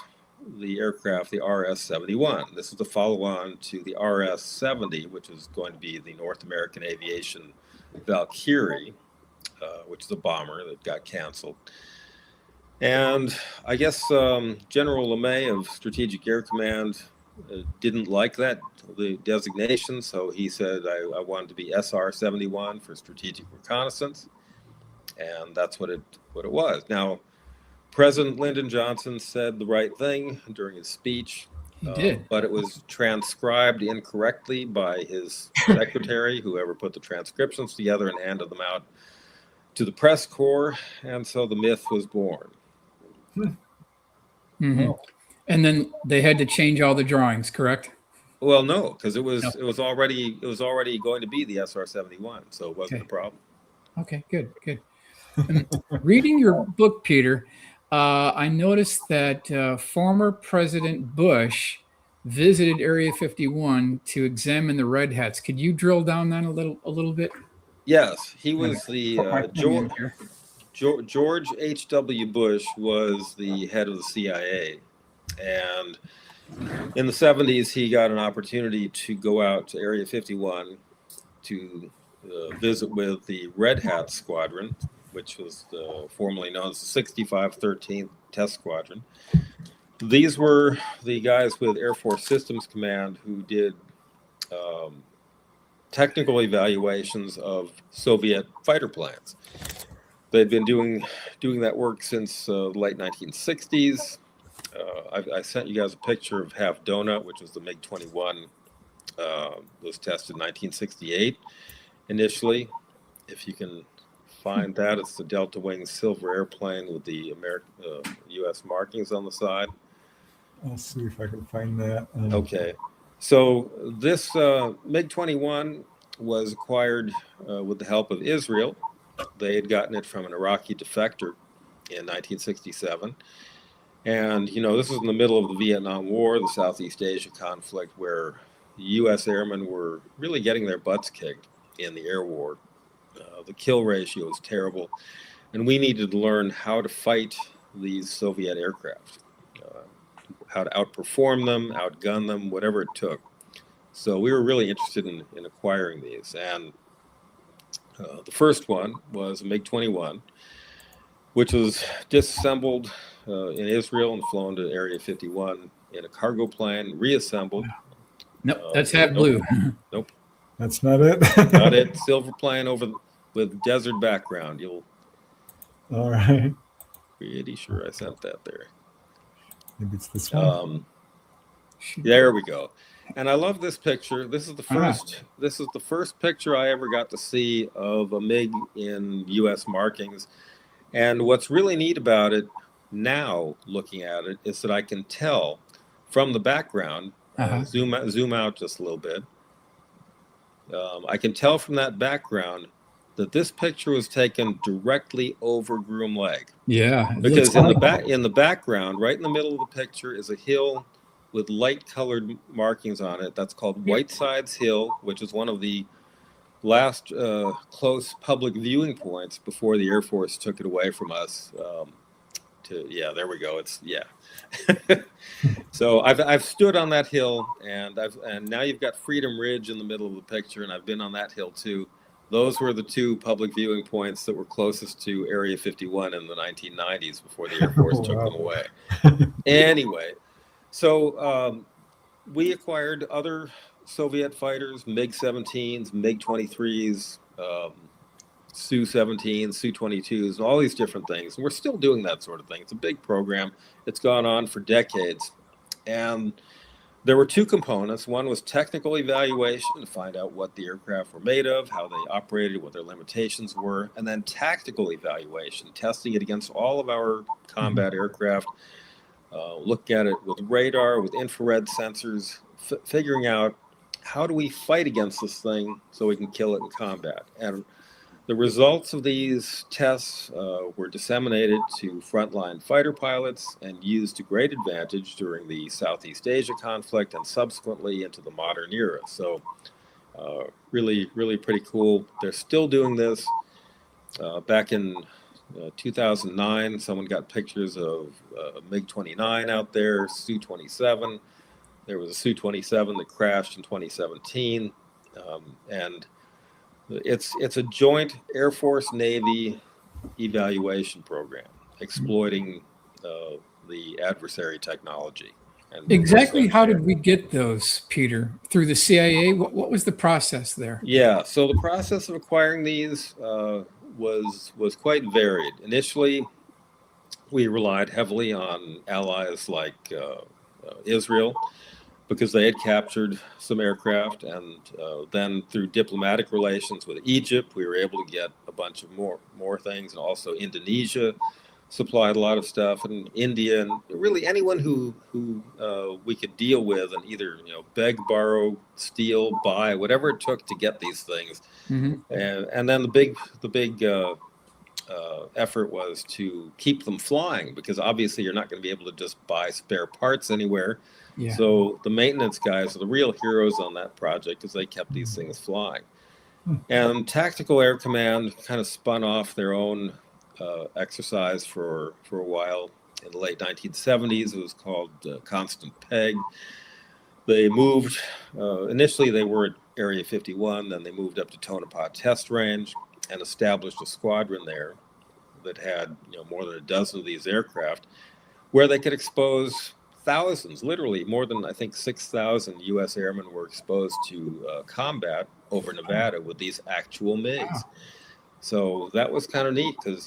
the aircraft the RS-71. This is the follow-on to the RS-70, which is going to be the North American Aviation Valkyrie, which is a bomber that got canceled. And I guess General LeMay of Strategic Air Command didn't like the designation, so he said I wanted to be SR-71 for Strategic Reconnaissance, and that's what it was. Now, President Lyndon Johnson said the right thing during his speech. He did. But it was transcribed incorrectly by his secretary, whoever put the transcriptions together and handed them out to the press corps, and so the myth was born. Mm-hmm. And then they had to change all the drawings, correct? Well, no, because it was No. already going to be the SR-71, so it wasn't Okay. a problem. Okay, good. And reading your book, Peter, I noticed that former President Bush visited Area 51 to examine the Red Hats. Could you drill down that a little bit? Yes, he was Put my the thumb in here. George H.W. Bush was the head of the CIA, and in the 70s, he got an opportunity to go out to Area 51 to visit with the Red Hat Squadron, which was formerly known as the 6513th Test Squadron. These were the guys with Air Force Systems Command who did technical evaluations of Soviet fighter planes. They'd been doing that work since the late 1960s. I sent you guys a picture of Half Donut, which was the MiG-21. Was tested in 1968 initially. If you can find that, it's the Delta Wing silver airplane with the U.S. markings on the side. I'll see if I can find that. Okay. So this MiG-21 was acquired with the help of Israel. They had gotten it from an Iraqi defector in 1967. And, this was in the middle of the Vietnam War, the Southeast Asia conflict, where U.S. airmen were really getting their butts kicked in the air war. The kill ratio was terrible. And we needed to learn how to fight these Soviet aircraft, how to outperform them, outgun them, whatever it took. So we were really interested in acquiring these. And the first one was a MiG-21, which was disassembled in Israel and flown to Area 51 in a cargo plane, reassembled. Nope, that's Half Blue. Nope. That's not it? Not it. Silver plane with desert background. You'll All right. pretty sure I sent that there. Maybe it's this one. There we go. And I love this picture. This is the first. This is the first picture I ever got to see of a MiG in U.S. markings. And what's really neat about it now, looking at it, is that I can tell from the background. Zoom out just a little bit. I can tell from that background that this picture was taken directly over Groom Lake. Yeah, because in the background, right in the middle of the picture, is a hill with light-colored markings on it. That's called Whitesides Hill, which is one of the last close public viewing points before the Air Force took it away from us. There we go. So I've stood on that hill, and now you've got Freedom Ridge in the middle of the picture, and I've been on that hill too. Those were the two public viewing points that were closest to Area 51 in the 1990s before the Air Force took them away. Anyway, so we acquired other Soviet fighters, MiG-17s, MiG-23s, Su-17s, Su-22s, and all these different things. And we're still doing that sort of thing. It's a big program. It's gone on for decades. And there were two components. One was technical evaluation to find out what the aircraft were made of, how they operated, what their limitations were, and then tactical evaluation, testing it against all of our combat aircraft, looking at it with radar, with infrared sensors, figuring out how do we fight against this thing so we can kill it in combat. And the results of these tests were disseminated to frontline fighter pilots and used to great advantage during the Southeast Asia conflict and subsequently into the modern era. So really, really pretty cool. They're still doing this. Back in 2009, someone got pictures of a MiG-29 out there, Su-27. There was a Su-27 that crashed in 2017. And it's a joint Air Force Navy evaluation program exploiting the adversary technology. And exactly how did we get those, Peter? Through the CIA? What was the process there? Yeah, so the process of acquiring these was quite varied. Initially, we relied heavily on allies like Israel, because they had captured some aircraft, and then through diplomatic relations with Egypt, we were able to get a bunch of more things, and also Indonesia supplied a lot of stuff, and India, and really anyone who we could deal with, and either beg, borrow, steal, buy, whatever it took to get these things. Mm-hmm. And then the big effort was to keep them flying, because obviously you're not going to be able to just buy spare parts anywhere. Yeah. So the maintenance guys are the real heroes on that project, because they kept these things flying. And Tactical Air Command kind of spun off their own exercise for a while in the late 1970s. It was called Constant Peg. They moved, initially they were at Area 51, then they moved up to Tonopah Test Range and established a squadron there that had more than a dozen of these aircraft, where they could expose thousands, literally more than I think 6,000 U.S. airmen were exposed to combat over Nevada with these actual MiGs. Wow. So that was kind of neat, because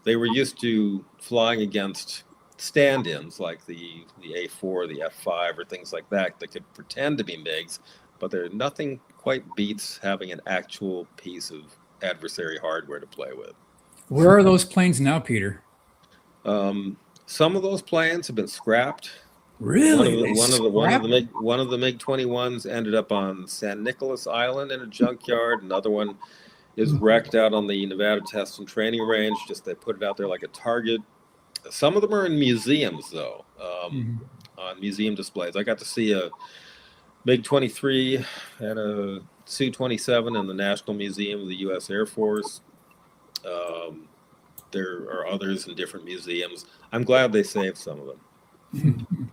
they were used to flying against stand-ins like the A4, the F5, or things like that that could pretend to be MiGs, but nothing quite beats having an actual piece of adversary hardware to play with. Where are those planes now, Peter? Some of those planes have been scrapped. Really? One of the MiG-21s ended up on San Nicolas Island in a junkyard. Another one is wrecked out on the Nevada Test and Training Range. Just they put it out there like a target. Some of them are in museums, though, on museum displays. I got to see a MiG-23 and a Su-27 in the National Museum of the U.S. Air Force. There are others in different museums. I'm glad they saved some of them.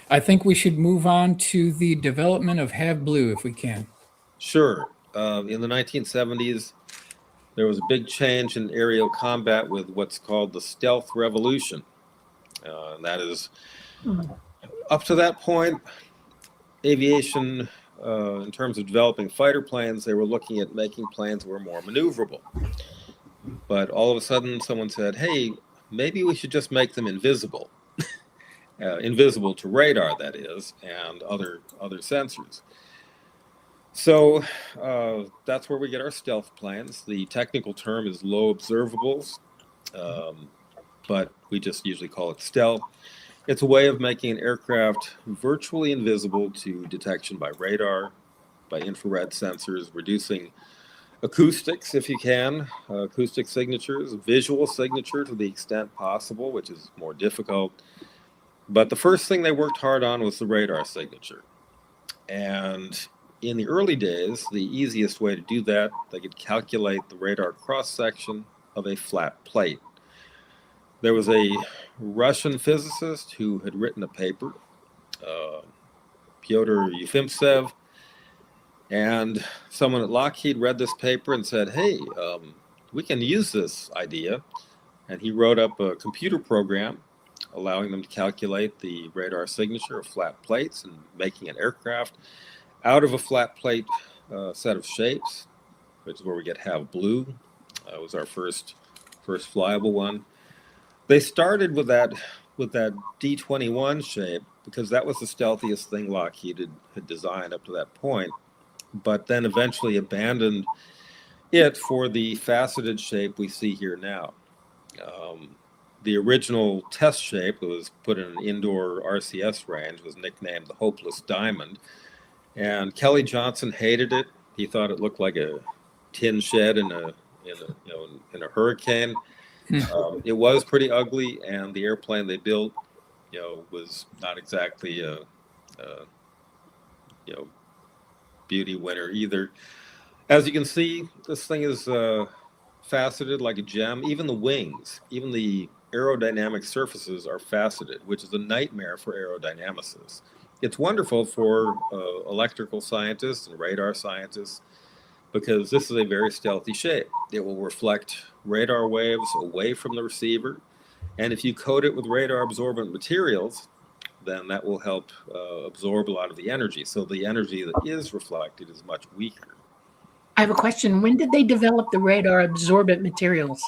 I think we should move on to the development of Have Blue, if we can. Sure. In the 1970s, there was a big change in aerial combat with what's called the stealth revolution. And that is, up to that point, aviation, in terms of developing fighter planes, they were looking at making planes that were more maneuverable. But all of a sudden, someone said, hey, maybe we should just make them invisible. Invisible to radar, that is, and other sensors. So that's where we get our stealth planes. The technical term is low observables, but we just usually call it stealth. It's a way of making an aircraft virtually invisible to detection by radar, by infrared sensors, reducing acoustics if you can, acoustic signatures, visual signature to the extent possible, which is more difficult. But the first thing they worked hard on was the radar signature. And in the early days, the easiest way to do that, they could calculate the radar cross-section of a flat plate. There was a Russian physicist who had written a paper, Pyotr Ufimtsev, and someone at Lockheed read this paper and said, hey, we can use this idea. And he wrote up a computer program allowing them to calculate the radar signature of flat plates and making an aircraft out of a flat plate set of shapes, which is where we get Have Blue. It was our first flyable one. They started with that D-21 shape because that was the stealthiest thing Lockheed had designed up to that point, but then eventually abandoned it for the faceted shape we see here now. The original test shape that was put in an indoor RCS range was nicknamed the Hopeless Diamond, and Kelly Johnson hated it. He thought it looked like a tin shed in a hurricane. It was pretty ugly, and the airplane they built, was not exactly a beauty winner either. As you can see, this thing is faceted like a gem. Even the wings, even the aerodynamic surfaces are faceted, which is a nightmare for aerodynamicists. It's wonderful for electrical scientists and radar scientists because this is a very stealthy shape. It will reflect radar waves away from the receiver, and if you coat it with radar absorbent materials, then that will help absorb a lot of the energy. So the energy that is reflected is much weaker. I have a question. When did they develop the radar absorbent materials?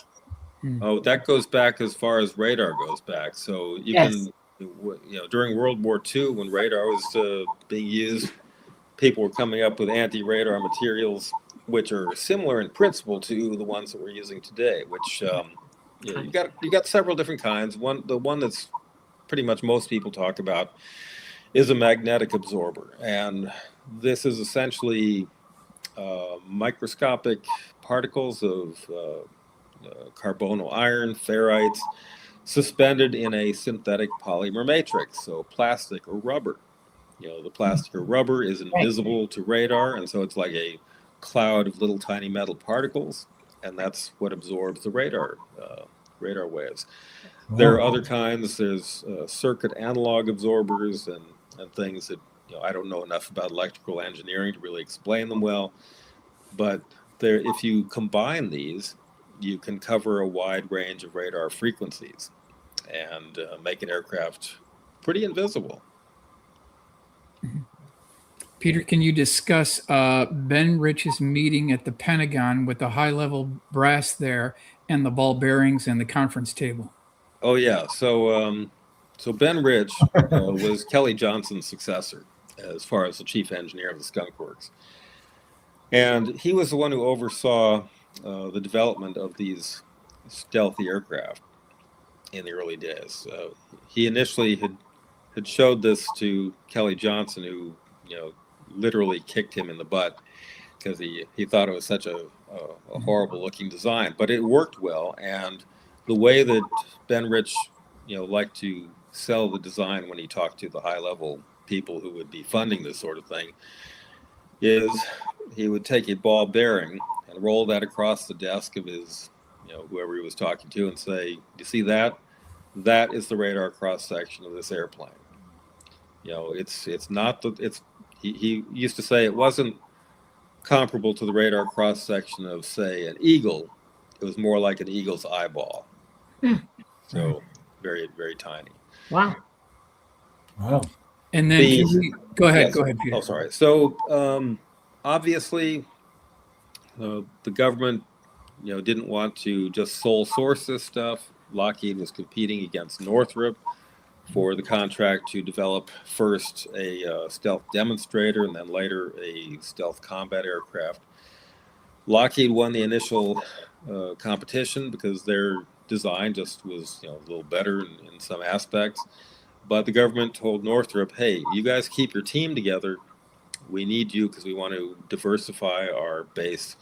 Oh, that goes back as far as radar goes back. So you can, during World War II, when radar was being used, people were coming up with anti-radar materials, which are similar in principle to the ones that we're using today, which Yeah, you got several different kinds. The one that's pretty much most people talk about is a magnetic absorber, and this is essentially microscopic particles of carbonyl iron, ferrites, suspended in a synthetic polymer matrix, so plastic or rubber. The plastic or rubber is invisible to radar, and so it's like a cloud of little tiny metal particles, and that's what absorbs the radar waves. There are other kinds. There's circuit analog absorbers and things that I don't know enough about electrical engineering to really explain them well, but if you combine these, you can cover a wide range of radar frequencies and make an aircraft pretty invisible. Peter, can you discuss Ben Rich's meeting at the Pentagon with the high-level brass there and the ball bearings and the conference table? Oh yeah, so Ben Rich was Kelly Johnson's successor as far as the chief engineer of the Skunk Works, and he was the one who oversaw the development of these stealthy aircraft in the early days. He initially had showed this to Kelly Johnson, who literally kicked him in the butt because he thought it was such a horrible looking design, but it worked well. And the way that Ben Rich liked to sell the design when he talked to the high level people who would be funding this sort of thing is he would take a ball bearing and roll that across the desk of his whoever he was talking to and say, you see that is the radar cross section of this airplane. It's not he used to say it wasn't comparable to the radar cross section of, say, an eagle. It was more like an eagle's eyeball. So very, very tiny. Wow. And then go ahead, Peter. Oh, sorry. So obviously the government didn't want to just sole source this stuff. Lockheed was competing against Northrop for the contract to develop first a stealth demonstrator and then later a stealth combat aircraft. Lockheed won the initial competition because their design just was a little better in some aspects. But the government told Northrop, hey, you guys keep your team together. We need you because we want to diversify our base,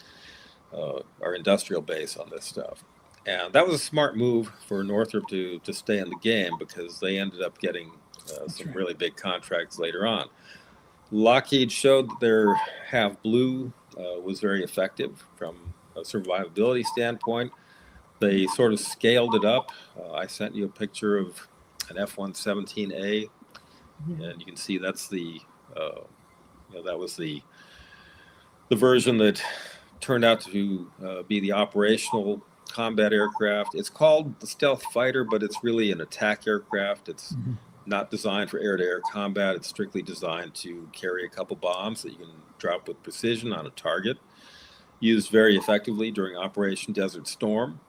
our industrial base on this stuff. And that was a smart move for Northrop to stay in the game because they ended up getting some really big contracts later on. Lockheed showed that their Half Blue was very effective from a survivability standpoint. They sort of scaled it up. I sent you a picture of an F-117A, and you can see that's the that was the version that turned out to be the operational combat aircraft. It's called the Stealth Fighter, but it's really an attack aircraft. It's not designed for air-to-air combat. It's strictly designed to carry a couple bombs that you can drop with precision on a target. Used very effectively during Operation Desert Storm,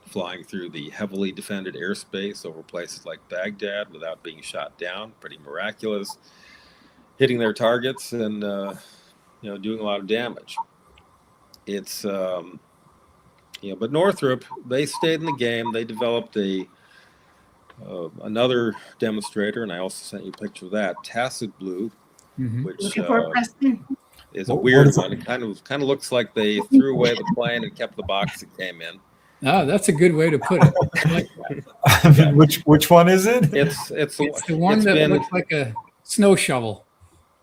flying through the heavily defended airspace over places like Baghdad without being shot down. Pretty miraculous. Hitting their targets and doing a lot of damage. It's but Northrop, they stayed in the game. They developed another demonstrator, and I also sent you a picture of that, Tacit Blue, which is a weird one. It kind of looks like they threw away the plane and kept the box that came in. Oh, that's a good way to put it. I like that. Which one is it? It's the one that looks like a snow shovel.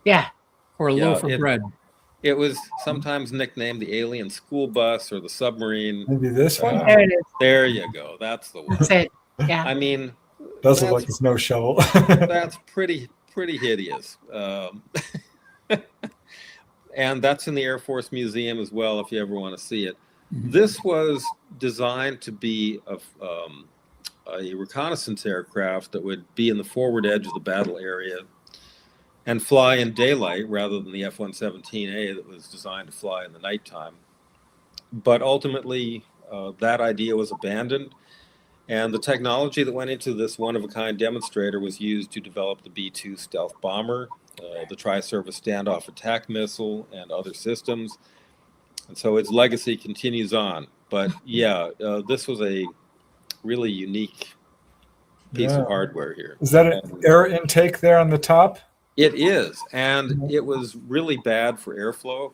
Yeah. Or a loaf of bread. It was sometimes nicknamed the alien school bus or the submarine. Maybe this one? There it is. There you go. That's the one. That's it. Yeah. I mean, does look like a snow shovel. That's pretty hideous. And that's in the Air Force Museum as well, if you ever want to see it. This was designed to be a reconnaissance aircraft that would be in the forward edge of the battle area and fly in daylight rather than the F-117A that was designed to fly in the nighttime. But ultimately, that idea was abandoned, and the technology that went into this one-of-a-kind demonstrator was used to develop the B-2 stealth bomber, the tri-surface standoff attack missile, and other systems. And so its legacy continues on. But yeah, this was a really unique piece of hardware here. Is that an air intake there on the top? It is, and it was really bad for airflow,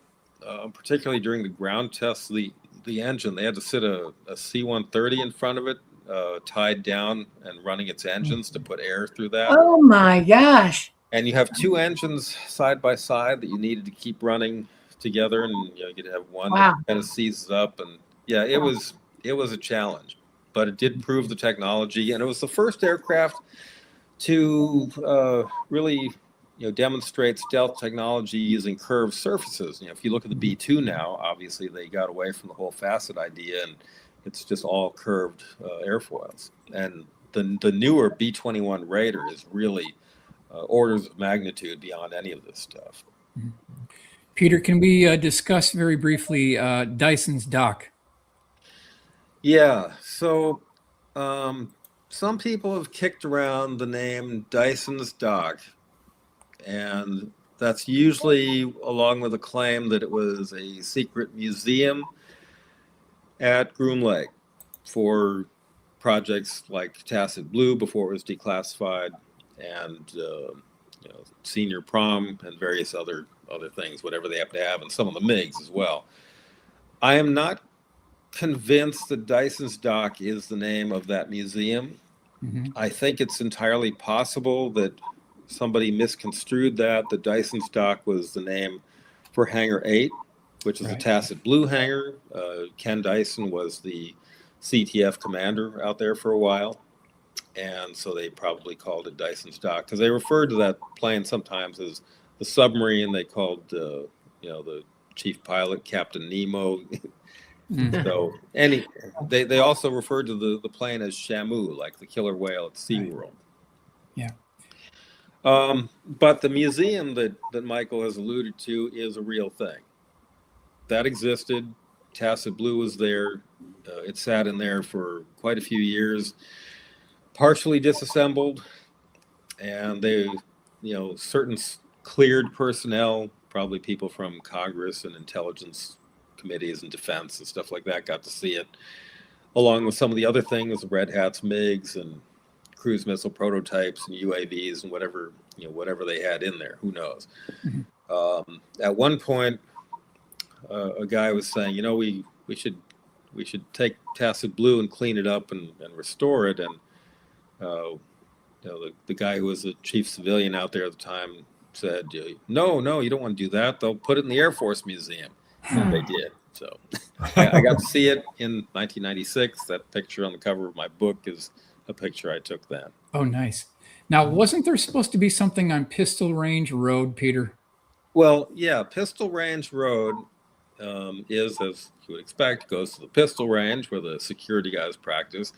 particularly during the ground tests. The engine, they had to sit a C-130 in front of it, tied down and running its engines to put air through that. Oh my gosh. And you have two engines side by side that you needed to keep running together, and you could have one that kind of seizes up. And yeah, it was a challenge, but it did prove the technology, and it was the first aircraft to really demonstrate stealth technology using curved surfaces. If you look at the B-2 now, obviously they got away from the whole facet idea, and it's just all curved airfoils. And the newer B-21 Raider is really orders of magnitude beyond any of this stuff. Peter, can we discuss very briefly Dyson's dock? Yeah, so some people have kicked around the name Dyson's dock, and that's usually along with a claim that it was a secret museum at Groom Lake for projects like Tacit Blue before it was declassified, and senior prom and various other things, whatever they have to have, and some of the MiGs as well. I am not convinced that Dyson's dock is the name of that museum. I think it's entirely possible that somebody misconstrued that Dyson's dock was the name for Hangar 8, which is a Tacit Blue hangar. Ken Dyson was the CTF commander out there for a while, and so they probably called it Dyson's dock because they referred to that plane sometimes as the submarine. They called the chief pilot Captain Nemo. So they also referred to the plane as Shamu, like the killer whale at SeaWorld. Yeah. But the museum that Michael has alluded to is a real thing. That existed. Tacit Blue was there. It sat in there for quite a few years, partially disassembled, and they, certain cleared personnel, probably people from Congress and intelligence committees and defense and stuff like that, got to see it, along with some of the other things, Red Hats, MiGs, and cruise missile prototypes and UAVs and whatever they had in there. Who knows? At one point, a guy was saying, we should take Tacit Blue and clean it up and restore it. And the guy who was the chief civilian out there at the time said, no, you don't want to do that. They'll put it in the Air Force Museum. And they did. So I got to see it in 1996. That picture on the cover of my book is a picture I took then. Oh, nice. Now, wasn't there supposed to be something on Pistol Range Road, Peter? Well, yeah, Pistol Range Road is, as you would expect, goes to the pistol range where the security guys practice.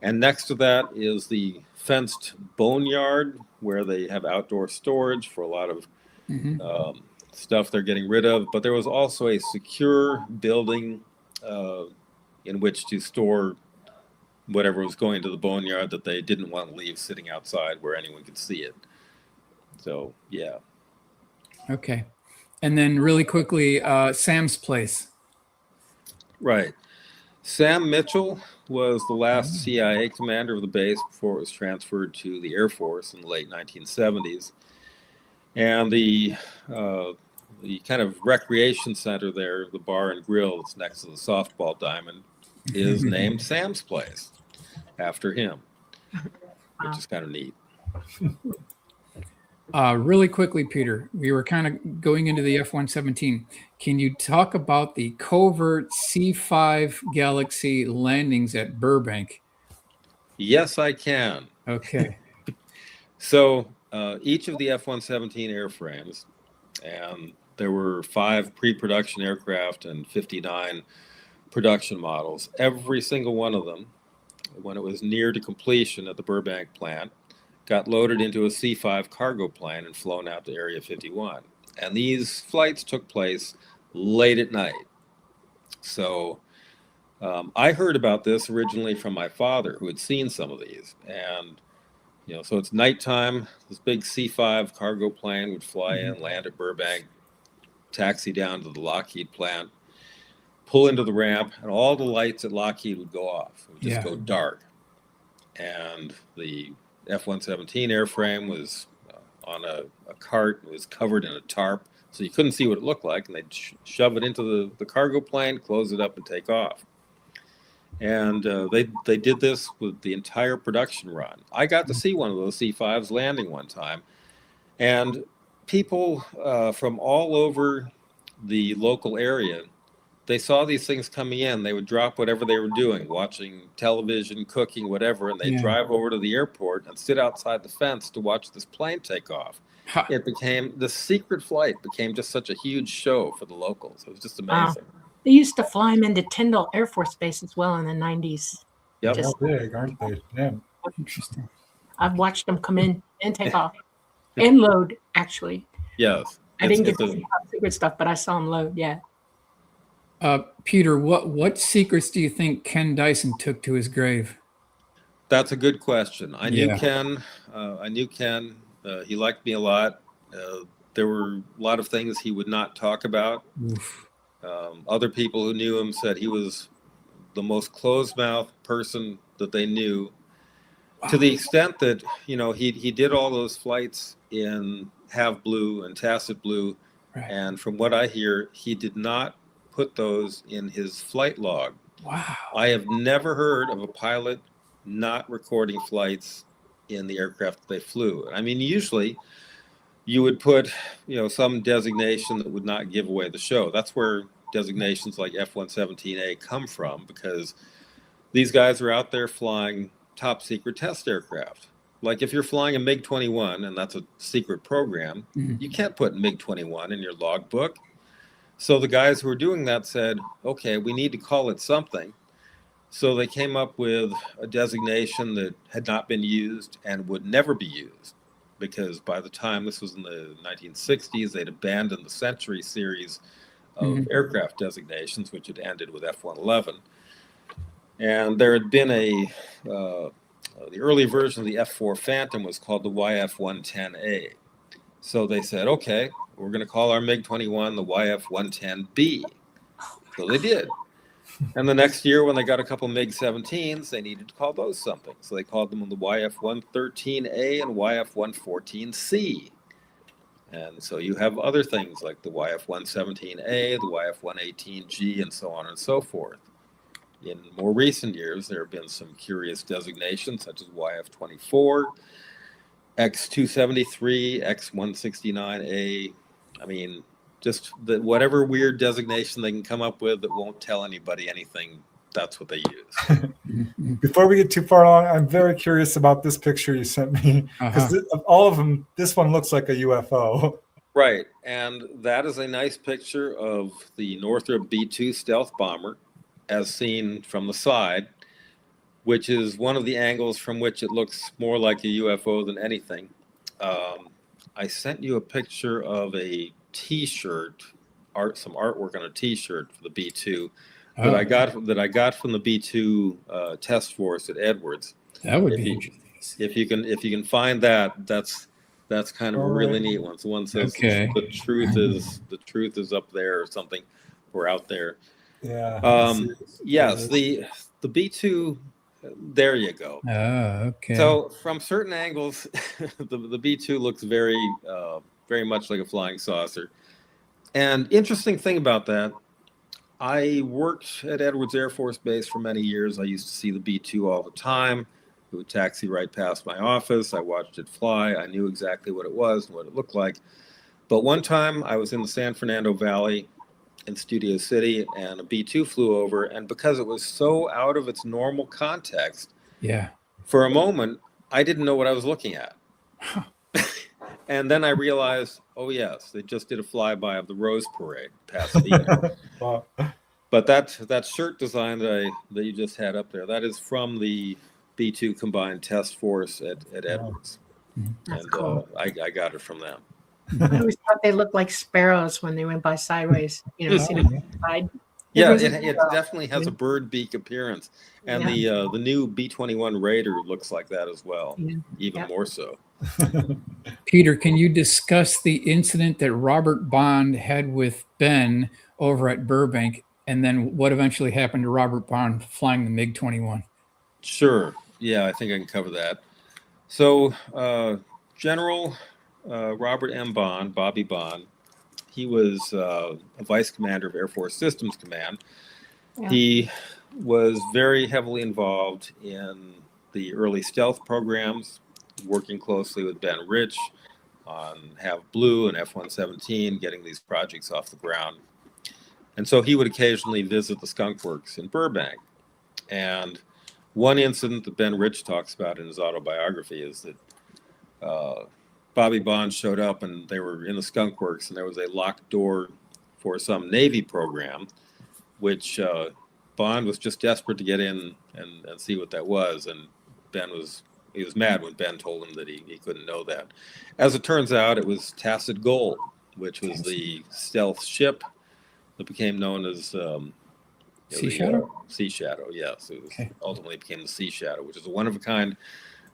And next to that is the fenced boneyard where they have outdoor storage for a lot of stuff they're getting rid of. But there was also a secure building in which to store whatever was going to the boneyard that they didn't want to leave sitting outside where anyone could see it. So, yeah. Okay. And then really quickly, Sam's place. Right. Sam Mitchell was the last CIA commander of the base before it was transferred to the Air Force in the late 1970s. And the kind of recreation center there, the bar and grill that's next to the softball diamond, is named Sam's Place after him, which is kind of neat. Really quickly, Peter, we were kind of going into the F-117. Can you talk about the covert C-5 Galaxy landings at Burbank? Yes, I can. Okay. So each of the F-117 airframes, and there were 5 pre-production aircraft and 59 production models, every single one of them, when it was near to completion at the Burbank plant, got loaded into a C-5 cargo plane and flown out to Area 51. And these flights took place late at night. So I heard about this originally from my father, who had seen some of these. And, so it's nighttime. This big C-5 cargo plane would fly in, land at Burbank, taxi down to the Lockheed plant. pull into the ramp, and all the lights at Lockheed would go off. It would just go dark. And the F-117 airframe was on a cart. It was covered in a tarp, so you couldn't see what it looked like. And they'd shove it into the cargo plane, close it up, and take off. And they did this with the entire production run. I got to see one of those C-5s landing one time. And people from all over the local area, they saw these things coming in. They would drop whatever they were doing, watching television, cooking, whatever, and they'd drive over to the airport and sit outside the fence to watch this plane take off. It became, the secret flight became just such a huge show for the locals. It was just amazing. They used to fly them into Tyndall Air Force Base as well in the 90s. Yep. They're big, aren't they? Yeah. Interesting. I've watched them come in and take off and load, actually. Yes. I didn't get to see top secret stuff, but I saw them load, yeah. Peter, what secrets do you think Ken Dyson took to his grave? That's a good question. I knew Ken. He liked me a lot. There were a lot of things he would not talk about. Other people who knew him said he was the most closed-mouthed person that they knew, to the extent that, he did all those flights in Have Blue and Tacit Blue. Right. And from what I hear, he did not put those in his flight log. Wow. I have never heard of a pilot not recording flights in the aircraft that they flew. I mean, usually you would put, some designation that would not give away the show. That's where designations like F-117A come from, because these guys are out there flying top secret test aircraft. Like if you're flying a MiG-21, and that's a secret program, you can't put MiG-21 in your logbook. So the guys who were doing that said, okay, we need to call it something. So they came up with a designation that had not been used and would never be used, because by the time this was in the 1960s, they'd abandoned the Century series of aircraft designations, which had ended with F-111. And there had been the early version of the F-4 Phantom was called the YF-110A. So they said, okay, we're going to call our MiG-21 the YF-110B. So they did. And the next year, when they got a couple MiG-17s, they needed to call those something. So they called them the YF-113A and YF-114C. And so you have other things like the YF-117A, the YF-118G, and so on and so forth. In more recent years, there have been some curious designations, such as YF-24, X-273, X-169A. I mean, just whatever weird designation they can come up with that won't tell anybody anything, that's what they use. Before we get too far along, I'm very curious about this picture you sent me. Because of all of them, this one looks like a UFO. Right. And that is a nice picture of the Northrop B-2 stealth bomber, as seen from the side, which is one of the angles from which it looks more like a UFO than anything. I sent you a picture of a T-shirt, some artwork on a T-shirt for the B-2 that I got from the B-2 test force at Edwards. That would be interesting. If you can find that, that's kind of a really neat one. So one says the truth is up there, or something, or out there. Yeah. Yes, the B-2. There you go. Oh, okay. So from certain angles, the B-2 looks very much like a flying saucer. And interesting thing about that, I worked at Edwards Air Force Base for many years. I used to see the B-2 all the time. It would taxi right past my office. I watched it fly. I knew exactly what it was and what it looked like. But one time I was in the San Fernando Valley in Studio City, and a B-2 flew over, and because it was so out of its normal context, for a moment, I didn't know what I was looking at. And then I realized, oh yes, they just did a flyby of the Rose Parade, Pasadena. Wow. But that shirt design that you just had up there, that is from the B-2 Combined Test Force at Edwards. That's and cool. I got it from them. I always thought they looked like sparrows when they went by sideways. You know, seen them side. Yeah, it definitely has a bird beak appearance, and the new B-21 Raider looks like that as well, even more so. Peter, can you discuss the incident that Robert Bond had with Ben over at Burbank? and then what eventually happened to Robert Bond flying the MiG-21. Sure. Yeah, I think I can cover that. So, General Robert M. Bond, Bobby Bond, he was a vice commander of Air Force Systems Command. Yeah. He was very heavily involved in the early stealth programs, working closely with Ben Rich on Have Blue and F-117, getting these projects off the ground. And so he would occasionally visit the skunk works in Burbank. And one incident that Ben Rich talks about in his autobiography is that Bobby Bond showed up and they were in the skunk works and there was a locked door for some Navy program, which Bond was just desperate to get in and see what that was. And he was mad when Ben told him that he couldn't know that. As it turns out, it was Tacit Gold, which was the stealth ship that became known as Sea Shadow? Sea Shadow, yes. It was ultimately became the Sea Shadow, which is a one-of-a-kind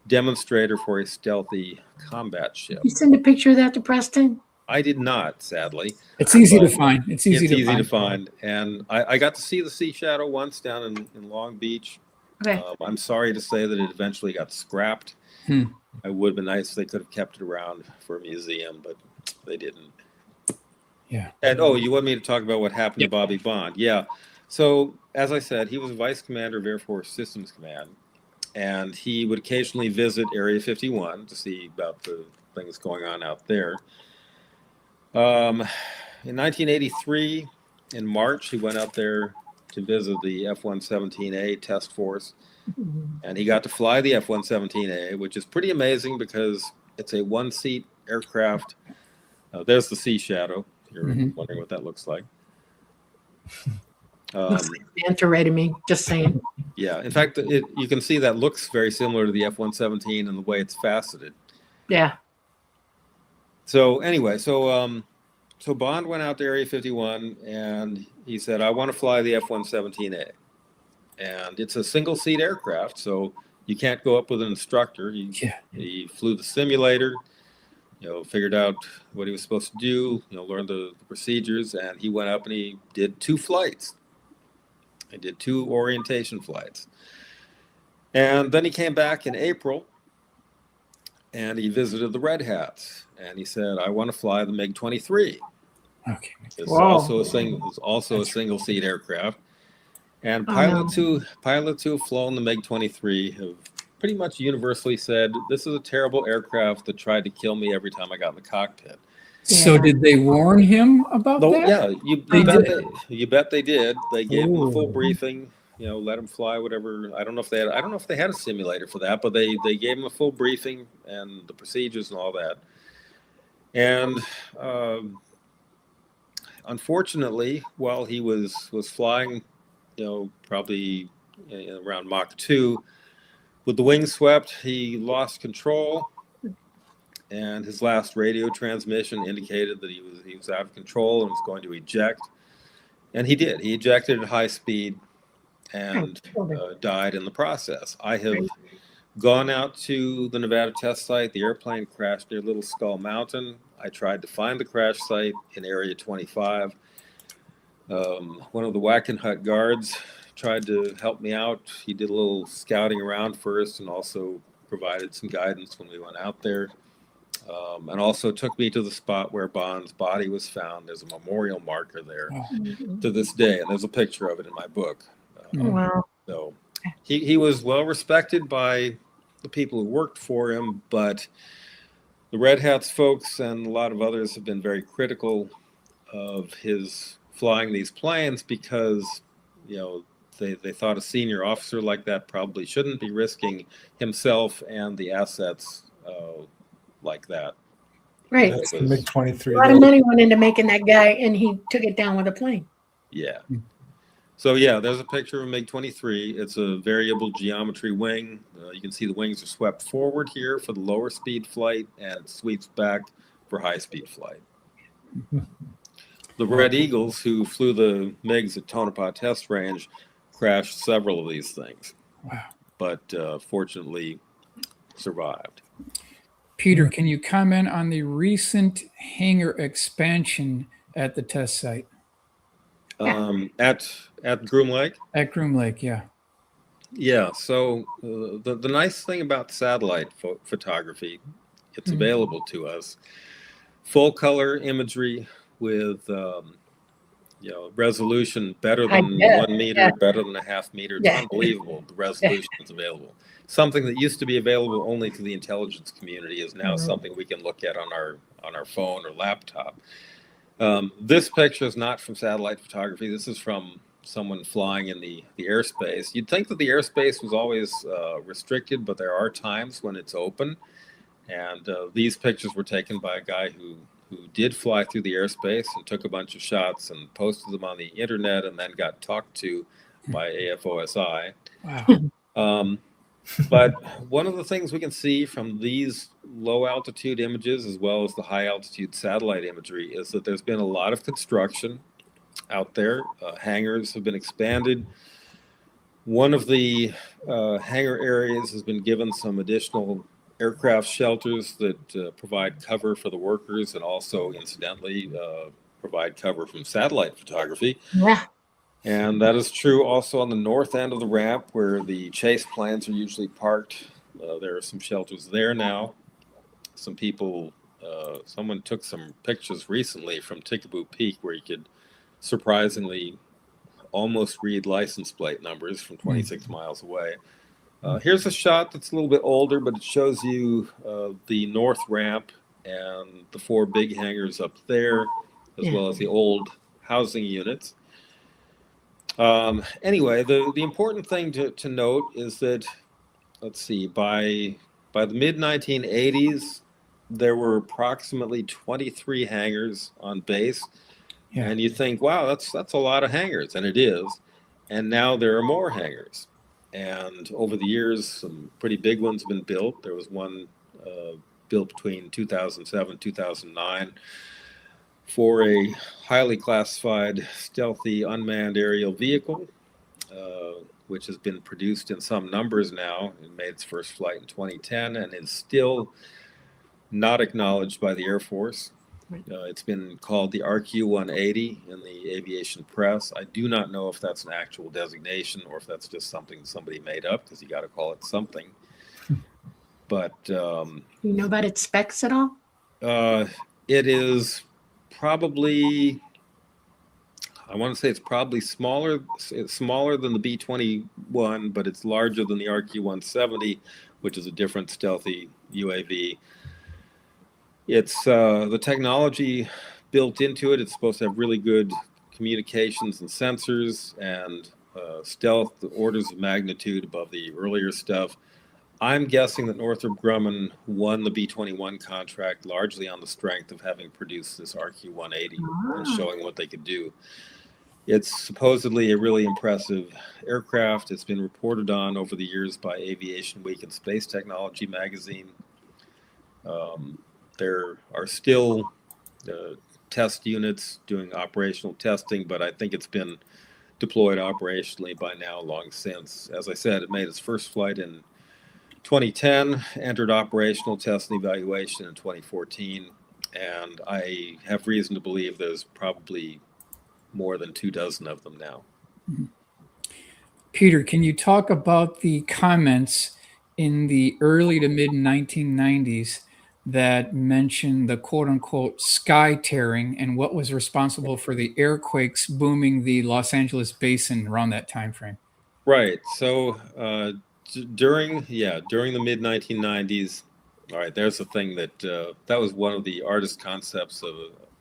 demonstrator for a stealthy combat ship. You send a picture of that to Preston? I did not, sadly. It's easy to find. It's easy to find. And I got to see the Sea Shadow once down in Long Beach. Okay. I'm sorry to say that it eventually got scrapped. It would have been nice if they could have kept it around for a museum, but they didn't. Yeah. And you want me to talk about what happened to Bobby Bond? Yeah. So, as I said, he was vice commander of Air Force Systems Command, and he would occasionally visit Area 51 to see about the things going on out there. In 1983, in March, he went out there to visit the F-117A test force, and he got to fly the F-117A, which is pretty amazing because it's a one-seat aircraft. There's the Sea Shadow. You're wondering what that looks like. Looks like manta ray to me, just saying. Yeah, in fact, you can see that looks very similar to the F-117 and the way it's faceted. Yeah. So anyway, so Bond went out to Area 51 and he said, I want to fly the F-117A. And it's a single-seat aircraft, so you can't go up with an instructor. He flew the simulator, figured out what he was supposed to do, learned the procedures, and he went up and he did 2 flights. He did 2 orientation flights. And then he came back in April and he visited the Red Hats. And he said, I want to fly the MiG-23. Okay. It's also a single seat aircraft. And pilots who have flown the MiG-23 have pretty much universally said, this is a terrible aircraft that tried to kill me every time I got in the cockpit. So did they warn him about that? Yeah, you bet they did. They gave him a full briefing, let him fly whatever. I don't know if they had a simulator for that, but they gave him a full briefing and the procedures and all that. And unfortunately, while he was flying, probably around Mach 2, with the wings swept, he lost control. And his last radio transmission indicated that he was out of control and was going to eject. And he did. He ejected at high speed and died in the process. I have gone out to the Nevada test site. The airplane crashed near Little Skull Mountain. I tried to find the crash site in Area 25. One of the Wackenhut guards tried to help me out. He did a little scouting around first and also provided some guidance when we went out there. And also took me to the spot where Bond's body was found. There's a memorial marker there to this day, and there's a picture of it in my book. Wow. So he was well respected by the people who worked for him, but the Red Hats folks and a lot of others have been very critical of his flying these planes because, they thought a senior officer like that probably shouldn't be risking himself and the assets like that. Right. That's the MiG-23. A lot of money went into making that guy, and he took it down with a plane. Yeah. So there's a picture of a MiG-23. It's a variable geometry wing. You can see the wings are swept forward here for the lower speed flight, and it sweeps back for high speed flight. The Red Eagles, who flew the MiGs at Tonopah Test Range, crashed several of these things. Wow. But fortunately survived. Peter, can you comment on the recent hangar expansion at the test site? At Groom Lake. At Groom Lake, yeah. Yeah. So the nice thing about satellite photography, it's available to us. Full color imagery with resolution better than 1 meter, better than a half meter. It's unbelievable. The resolution is available. Something that used to be available only to the intelligence community is now something we can look at on our phone or laptop. This picture is not from satellite photography. This is from someone flying in the airspace. You'd think that the airspace was always restricted, but there are times when it's open. And these pictures were taken by a guy who did fly through the airspace and took a bunch of shots and posted them on the internet and then got talked to by AFOSI. Wow. But one of the things we can see from these low altitude images as well as the high altitude satellite imagery is that there's been a lot of construction out there. Hangars have been expanded. One of the hangar areas has been given some additional aircraft shelters that provide cover for the workers and also, incidentally, provide cover from satellite photography. Yeah. And that is true also on the north end of the ramp where the chase planes are usually parked. There are some shelters there now. Some people, someone took some pictures recently from Tickaboo Peak where you could surprisingly almost read license plate numbers from 26 miles away. Here's a shot that's a little bit older, but it shows you the north ramp and the 4 big hangars up there, as well as the old housing units. Anyway, the important thing to note is that, let's see, by the mid-1980s, there were approximately 23 hangars on base. Yeah. And you think, wow, that's a lot of hangars, and it is. And now there are more hangars. And over the years, some pretty big ones have been built. There was one built between 2007 2009 for a highly classified stealthy unmanned aerial vehicle, which has been produced in some numbers now. It made its first flight in 2010 and is still not acknowledged by the Air Force. It's been called the RQ-180 in the aviation press. I do not know if that's an actual designation or if that's just something somebody made up, because you got to call it something. But You know about its specs at all? it is probably, I want to say it's probably smaller. It's smaller than the B-21, but it's larger than the RQ-170, which is a different stealthy UAV. It's the technology built into it. It's supposed to have really good communications and sensors and stealth orders of magnitude above the earlier stuff. I'm guessing that Northrop Grumman won the B-21 contract largely on the strength of having produced this RQ-180 and showing what they could do. It's supposedly a really impressive aircraft. It's been reported on over the years by Aviation Week and Space Technology magazine. There are still test units doing operational testing, but I think it's been deployed operationally by now long since. As I said, it made its first flight in 2010, entered operational test and evaluation in 2014, and I have reason to believe there's probably more than 24 of them now. Peter, can you talk about the comments in the early to mid 1990s that mentioned the quote unquote sky tearing and what was responsible for the airquakes booming the Los Angeles basin around that time frame? Right. So during the mid 1990s, all right, there's the thing that that was one of the artist concepts of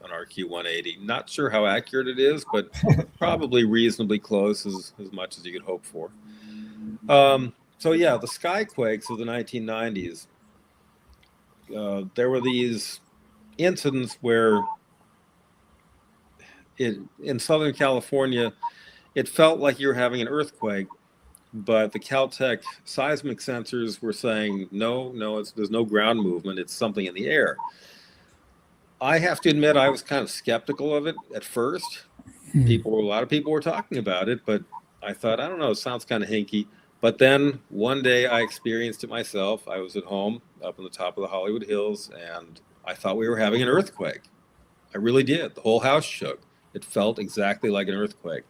an RQ-180. Not sure how accurate it is, but probably reasonably close, as much as you could hope for. So yeah, the skyquakes of the 1990s. There were these incidents where in Southern California, it felt like you were having an earthquake, but the Caltech seismic sensors were saying, no, there's no ground movement. It's something in the air. I have to admit, I was kind of skeptical of it at first. A lot of people were talking about it, but I thought, I don't know, it sounds kind of hinky. But then one day I experienced it myself. I was at home up on the top of the Hollywood Hills, and I thought we were having an earthquake. I really did. The whole house shook. It felt exactly like an earthquake.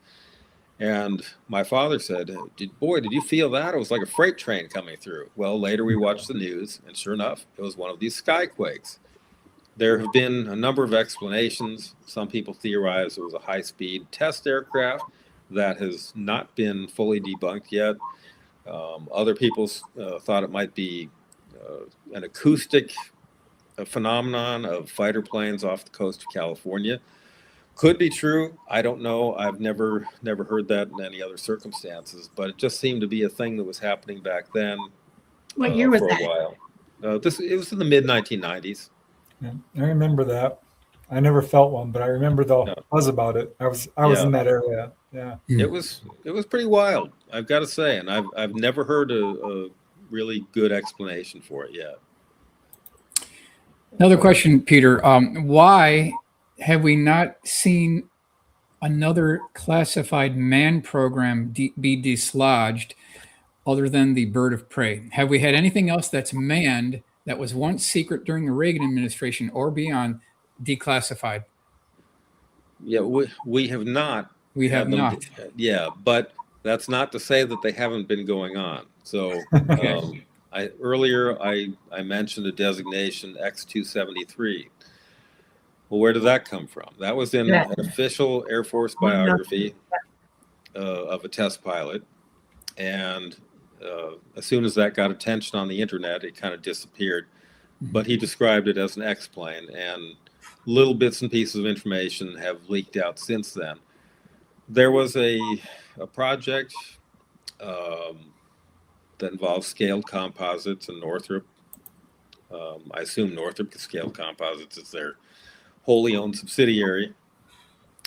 And my father said, did you feel that? It was like a freight train coming through. Well, later we watched the news, and sure enough, it was one of these skyquakes. There have been a number of explanations. Some people theorize it was a high-speed test aircraft. That has not been fully debunked yet. Other people thought it might be an acoustic phenomenon of fighter planes off the coast of California. Could be true. I don't know. I've never heard that in any other circumstances, but it just seemed to be a thing that was happening back then. What year was for that? a while. It was in the mid 1990s. Yeah, I remember that. I never felt one, but I remember the buzz about it. I was in that area. Yeah. It was pretty wild, I've got to say, and I've never heard a really good explanation for it yet. Another question, Peter. Why have we not seen another classified manned program be dislodged other than the bird of prey? Have we had anything else that's manned that was once secret during the Reagan administration or beyond declassified? Yeah, we have not. We have not. Yeah, but that's not to say that they haven't been going on. So earlier I mentioned the designation X-273. Well, where did that come from? That was in an official Air Force biography of a test pilot. And as soon as that got attention on the internet, it kind of disappeared. But he described it as an X-plane, and little bits and pieces of information have leaked out since then. There was a project that involves scaled composites in Northrop. I assume Northrop, because Scaled Composites is their wholly owned subsidiary.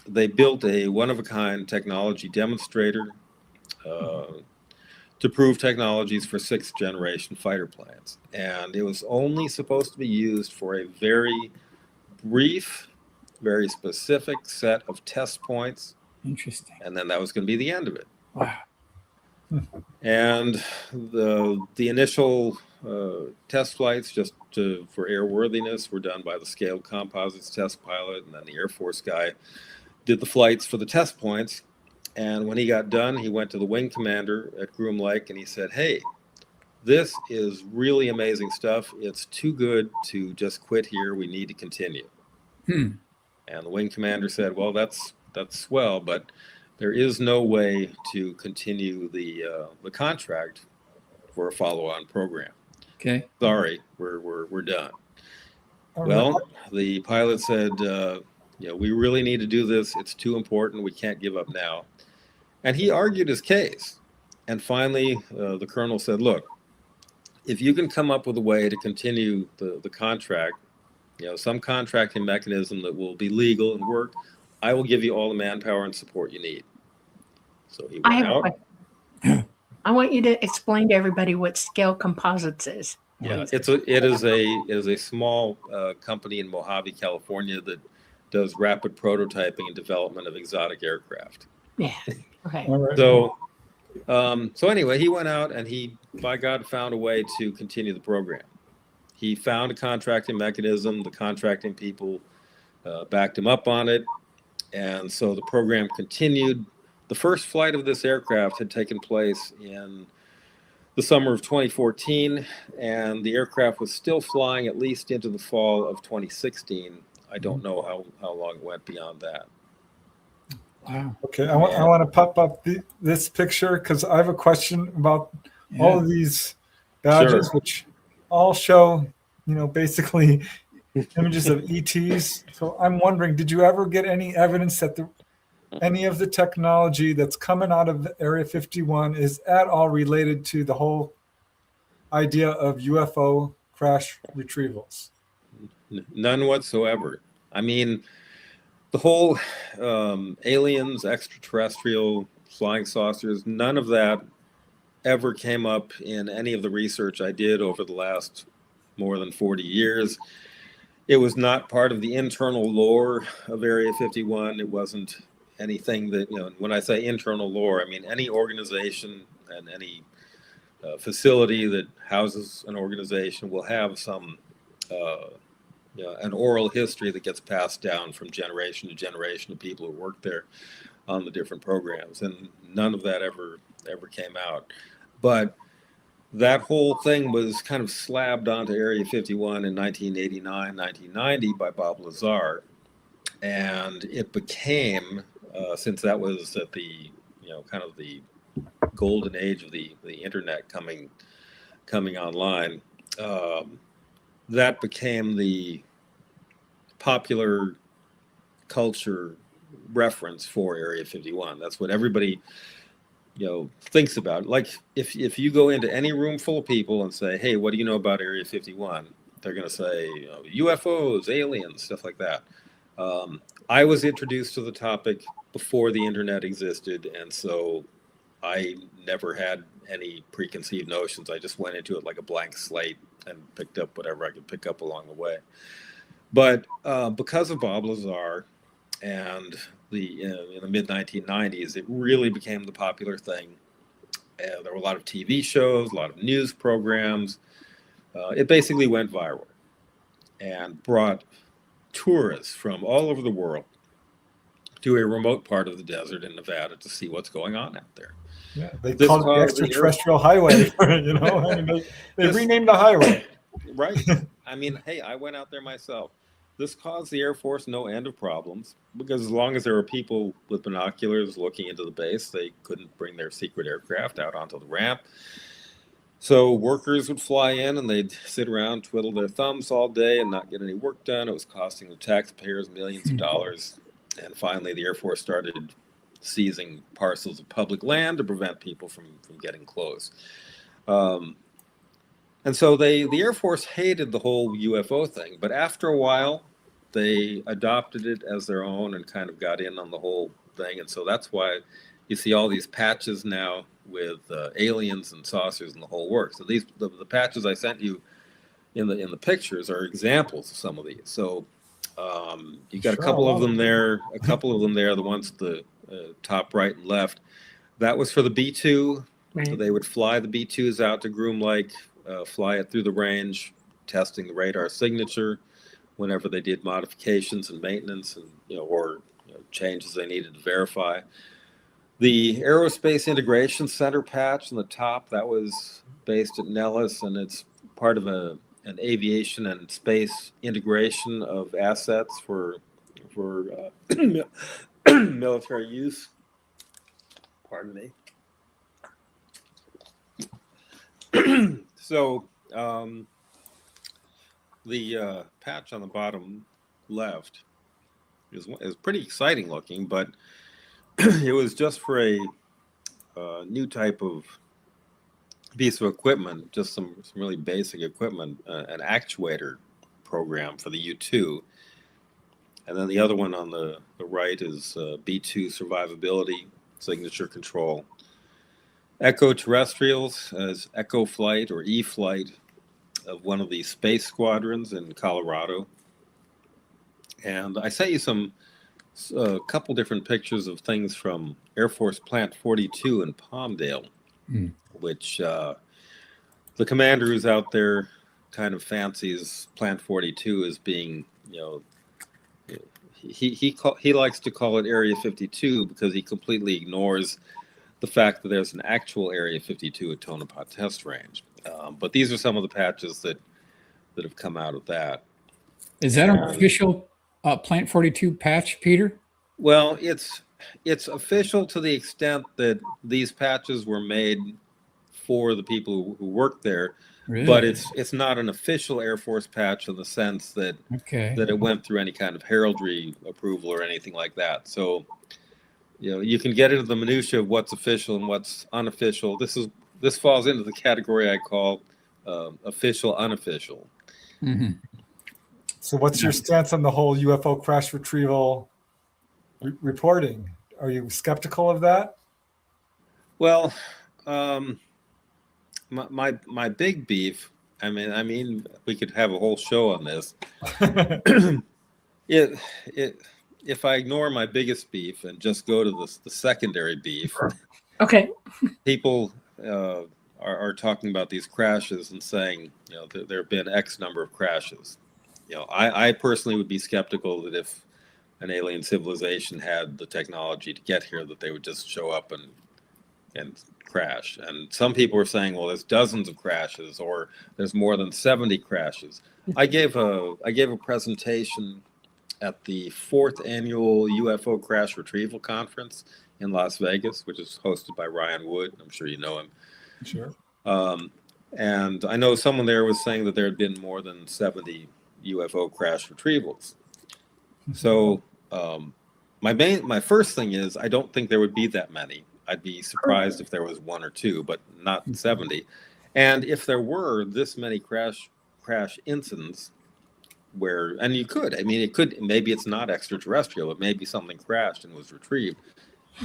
They built a one-of-a-kind technology demonstrator to prove technologies for sixth-generation fighter planes. And it was only supposed to be used for a very brief, very specific set of test points. Interesting. And then that was going to be the end of it. Wow. And the initial test flights for airworthiness were done by the Scaled Composites test pilot, and then the Air Force guy did the flights for the test points. And when he got done, he went to the wing commander at Groom Lake and he said, "Hey, this is really amazing stuff. It's too good to just quit here. We need to continue." And the wing commander said, "Well, that's swell, but there is no way to continue the contract for a follow-on program. Okay. Sorry, we're done." Well, the pilot said, "We really need to do this. It's too important. We can't give up now." And he argued his case. And finally, the colonel said, "Look, if you can come up with a way to continue the contract, some contracting mechanism that will be legal and work, I will give you all the manpower and support you need." So he went out. I want you to explain to everybody what Scaled Composites is. Yeah, it is a small company in Mojave, California that does rapid prototyping and development of exotic aircraft. Yeah. Okay. All right. So anyway, he went out and he, by God, found a way to continue the program. He found a contracting mechanism. The contracting people backed him up on it. And so the program continued. The first flight of this aircraft had taken place in the summer of 2014, and the aircraft was still flying at least into the fall of 2016. I don't know how long it went beyond that. Wow. Okay, I want to pop up this picture because I have a question about all of these badges, which all show, basically images of ETs. So I'm wondering, did you ever get any evidence that any of the technology that's coming out of Area 51 is at all related to the whole idea of UFO crash retrievals? None whatsoever. I mean, the whole aliens, extraterrestrial, flying saucers, none of that ever came up in any of the research I did over the last more than 40 years. It was not part of the internal lore of Area 51. It wasn't anything that, when I say internal lore, I mean any organization and any facility that houses an organization will have some an oral history that gets passed down from generation to generation of people who work there on the different programs, and none of that ever came out. But that whole thing was kind of slabbed onto Area 51 in 1989, 1990 by Bob Lazar, and it became, since that was at the kind of the golden age of the internet coming online, that became the popular culture reference for Area 51. That's what everybody thinks about. Like if you go into any room full of people and say, hey, what do you know about Area 51? They're going to say UFOs, aliens, stuff like that. I was introduced to the topic before the internet existed, and so I never had any preconceived notions. I just went into it like a blank slate and picked up whatever I could pick up along the way. But because of Bob Lazar and in the mid 1990s, it really became the popular thing. There were a lot of TV shows, a lot of news programs. It basically went viral and brought tourists from all over the world to a remote part of the desert in Nevada to see what's going on out there. Yeah, they called it the extraterrestrial highway. I mean, they renamed the highway. Right. I mean, hey, I went out there myself. This caused the Air Force no end of problems, because as long as there were people with binoculars looking into the base, they couldn't bring their secret aircraft out onto the ramp. So workers would fly in and they'd sit around, twiddle their thumbs all day and not get any work done. It was costing the taxpayers millions of dollars. And finally, the Air Force started seizing parcels of public land to prevent people from getting close. And so the Air Force hated the whole UFO thing, but after a while, they adopted it as their own and kind of got in on the whole thing. And so that's why you see all these patches now with aliens and saucers and the whole works. So the patches I sent you in the pictures are examples of some of these. So you got a couple of them there. The ones at the top right and left. That was for the B-2. Right. So they would fly the B-2s out to Groom Lake, fly it through the range, testing the radar signature whenever they did modifications and maintenance and or changes they needed to verify. The Aerospace Integration Center patch on the top, that was based at Nellis, and it's part of an aviation and space integration of assets for military use. Pardon me. So the patch on the bottom left is pretty exciting looking, but it was just for a new type of piece of equipment, just some really basic equipment, an actuator program for the U-2. And then the other one on the right is B-2 survivability, signature control. Echo terrestrials as Echo Flight or E-Flight of one of the space squadrons in Colorado. And I sent you a couple different pictures of things from Air Force Plant 42 in Palmdale, which the commander who's out there kind of fancies Plant 42 as being, he likes to call it Area 52 because he completely ignores the fact that there's an actual Area 52 at Tonopah Test Range. But these are some of the patches that have come out of that. Is that an official Plant 42 patch, Peter? Well, it's official to the extent that these patches were made for the people who work there. Really? But it's not an official Air Force patch in the sense that that it went through any kind of heraldry approval or anything like that. So, you can get into the minutia of what's official and what's unofficial. This falls into the category I call official unofficial. Mm-hmm. So, what's your stance on the whole UFO crash retrieval reporting? Are you skeptical of that? Well, my big beef. I mean, we could have a whole show on this. If I ignore my biggest beef and just go to the secondary beef, okay, people are talking about these crashes and saying, there have been X number of crashes. I personally would be skeptical that if an alien civilization had the technology to get here, that they would just show up and crash. And some people were saying, well, there's dozens of crashes, or there's more than 70 crashes. I gave a presentation at the 4th annual UFO Crash Retrieval Conference in Las Vegas, which is hosted by Ryan Wood. I'm sure you know him. Sure. And I know someone there was saying that there had been more than 70 UFO crash retrievals. So my first thing is, I don't think there would be that many. I'd be surprised if there was 1 or 2, but not 70. And if there were this many crash incidents, and you could, it could, maybe it's not extraterrestrial, but maybe something crashed and was retrieved.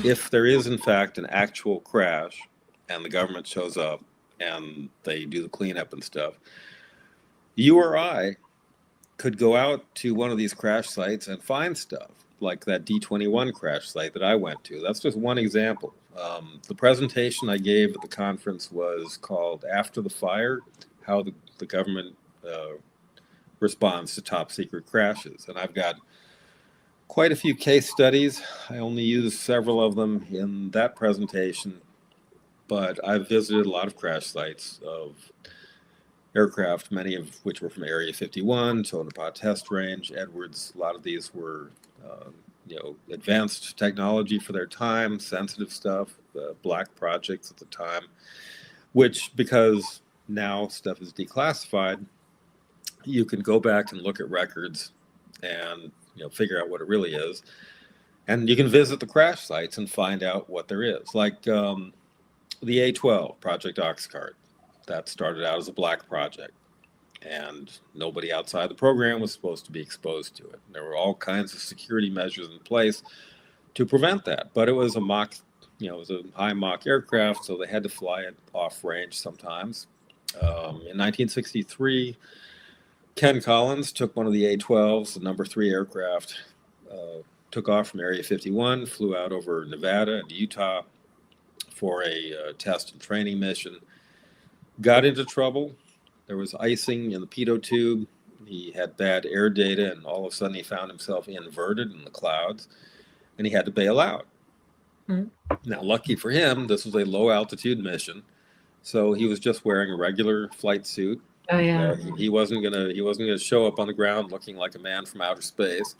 If there is in fact an actual crash and the government shows up and they do the cleanup and stuff, you or I could go out to one of these crash sites and find stuff, like that D21 crash site that I went to. That's just one example. The presentation I gave at the conference was called After the Fire, How the Government Responds to Top Secret Crashes. And I've got quite a few case studies. I only used several of them in that presentation, but I've visited a lot of crash sites of aircraft, many of which were from Area 51, Tonopah Test Range, Edwards. A lot of these were advanced technology for their time, sensitive stuff, black projects at the time, which, because now stuff is declassified, you can go back and look at records and figure out what it really is. And you can visit the crash sites and find out what there is. Like the A-12, Project Oxcart, that started out as a black project. And nobody outside the program was supposed to be exposed to it. There were all kinds of security measures in place to prevent that. But it was a mock, it was a high Mach aircraft, so they had to fly it off range sometimes. In 1963, Ken Collins took one of the A-12s, the number 3 aircraft, took off from Area 51, flew out over Nevada and Utah for a test and training mission, got into trouble. There was icing in the pitot tube. He had bad air data, and all of a sudden he found himself inverted in the clouds, and he had to bail out. Now, lucky for him, this was a low altitude mission, so he was just wearing a regular flight suit. Oh yeah. He wasn't gonna show up on the ground looking like a man from outer space.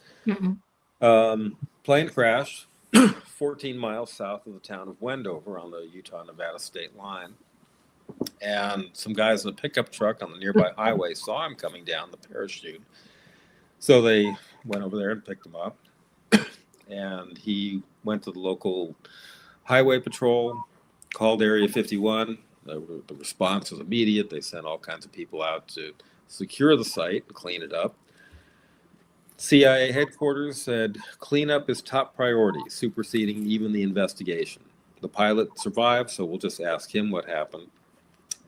Plane crash 14 miles south of the town of Wendover on the Utah-Nevada state line. And some guys in a pickup truck on the nearby highway saw him coming down the parachute. So they went over there and picked him up. And he went to the local highway patrol, called Area 51. The response was immediate. They sent all kinds of people out to secure the site and clean it up. CIA headquarters said cleanup is top priority, superseding even the investigation. The pilot survived, so we'll just ask him what happened.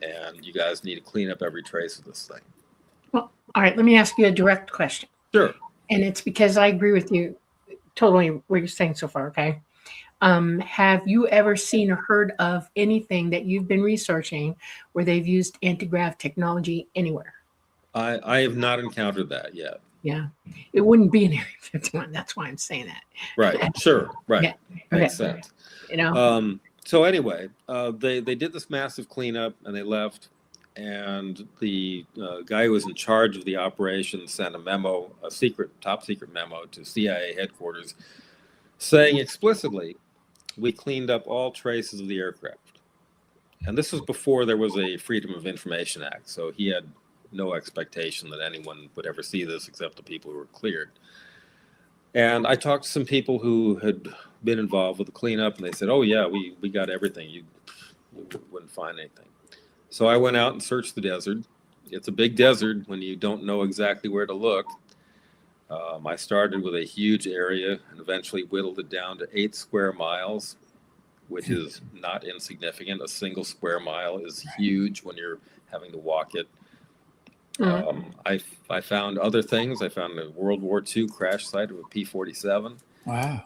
And you guys need to clean up every trace of this thing. Well, all right, let me ask you a direct question. Sure. And it's because I agree with you totally what you're saying so far, okay? Have you ever seen or heard of anything that you've been researching where they've used anti-grav technology anywhere? I have not encountered that yet. Yeah, it wouldn't be in Area 51. That's why I'm saying that. Right, sure, right. Yeah. Makes sense. So anyway, they did this massive cleanup and they left. And the guy who was in charge of the operation sent a memo, a top secret memo to CIA headquarters saying explicitly, we cleaned up all traces of the aircraft. And this was before there was a Freedom of Information Act. So he had no expectation that anyone would ever see this except the people who were cleared. And I talked to some people who had been involved with the cleanup, and they said, oh, yeah, we got everything. You wouldn't find anything. So I went out and searched the desert. It's a big desert when you don't know exactly where to look. I started with a huge area and eventually whittled it down to 8 square miles, which is not insignificant. A single square mile is huge when you're having to walk it. I found other things. I found a World War II crash site of a P-47. Wow.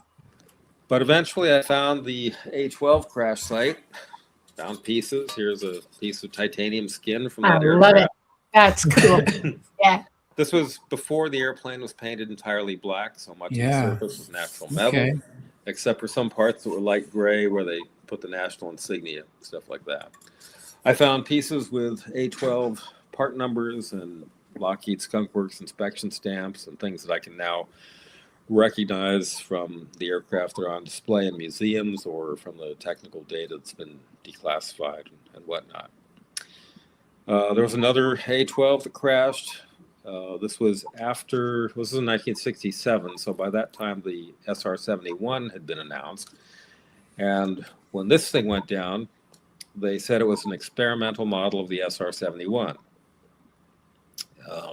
But eventually I found the A-12 crash site, found pieces. Here's a piece of titanium skin from that aircraft. Love it. That's cool. Yeah. This was before the airplane was painted entirely black, so much of the Yeah. surface was natural metal, Okay. except for some parts that were light gray where they put the national insignia, stuff like that. I found pieces with A12 part numbers and Lockheed Skunk Works inspection stamps and things that I can now recognize from the aircraft that are on display in museums or from the technical data that's been declassified and whatnot. There was another A12 that crashed. This was in 1967, so by that time the SR-71 had been announced. And when this thing went down, they said it was an experimental model of the SR-71.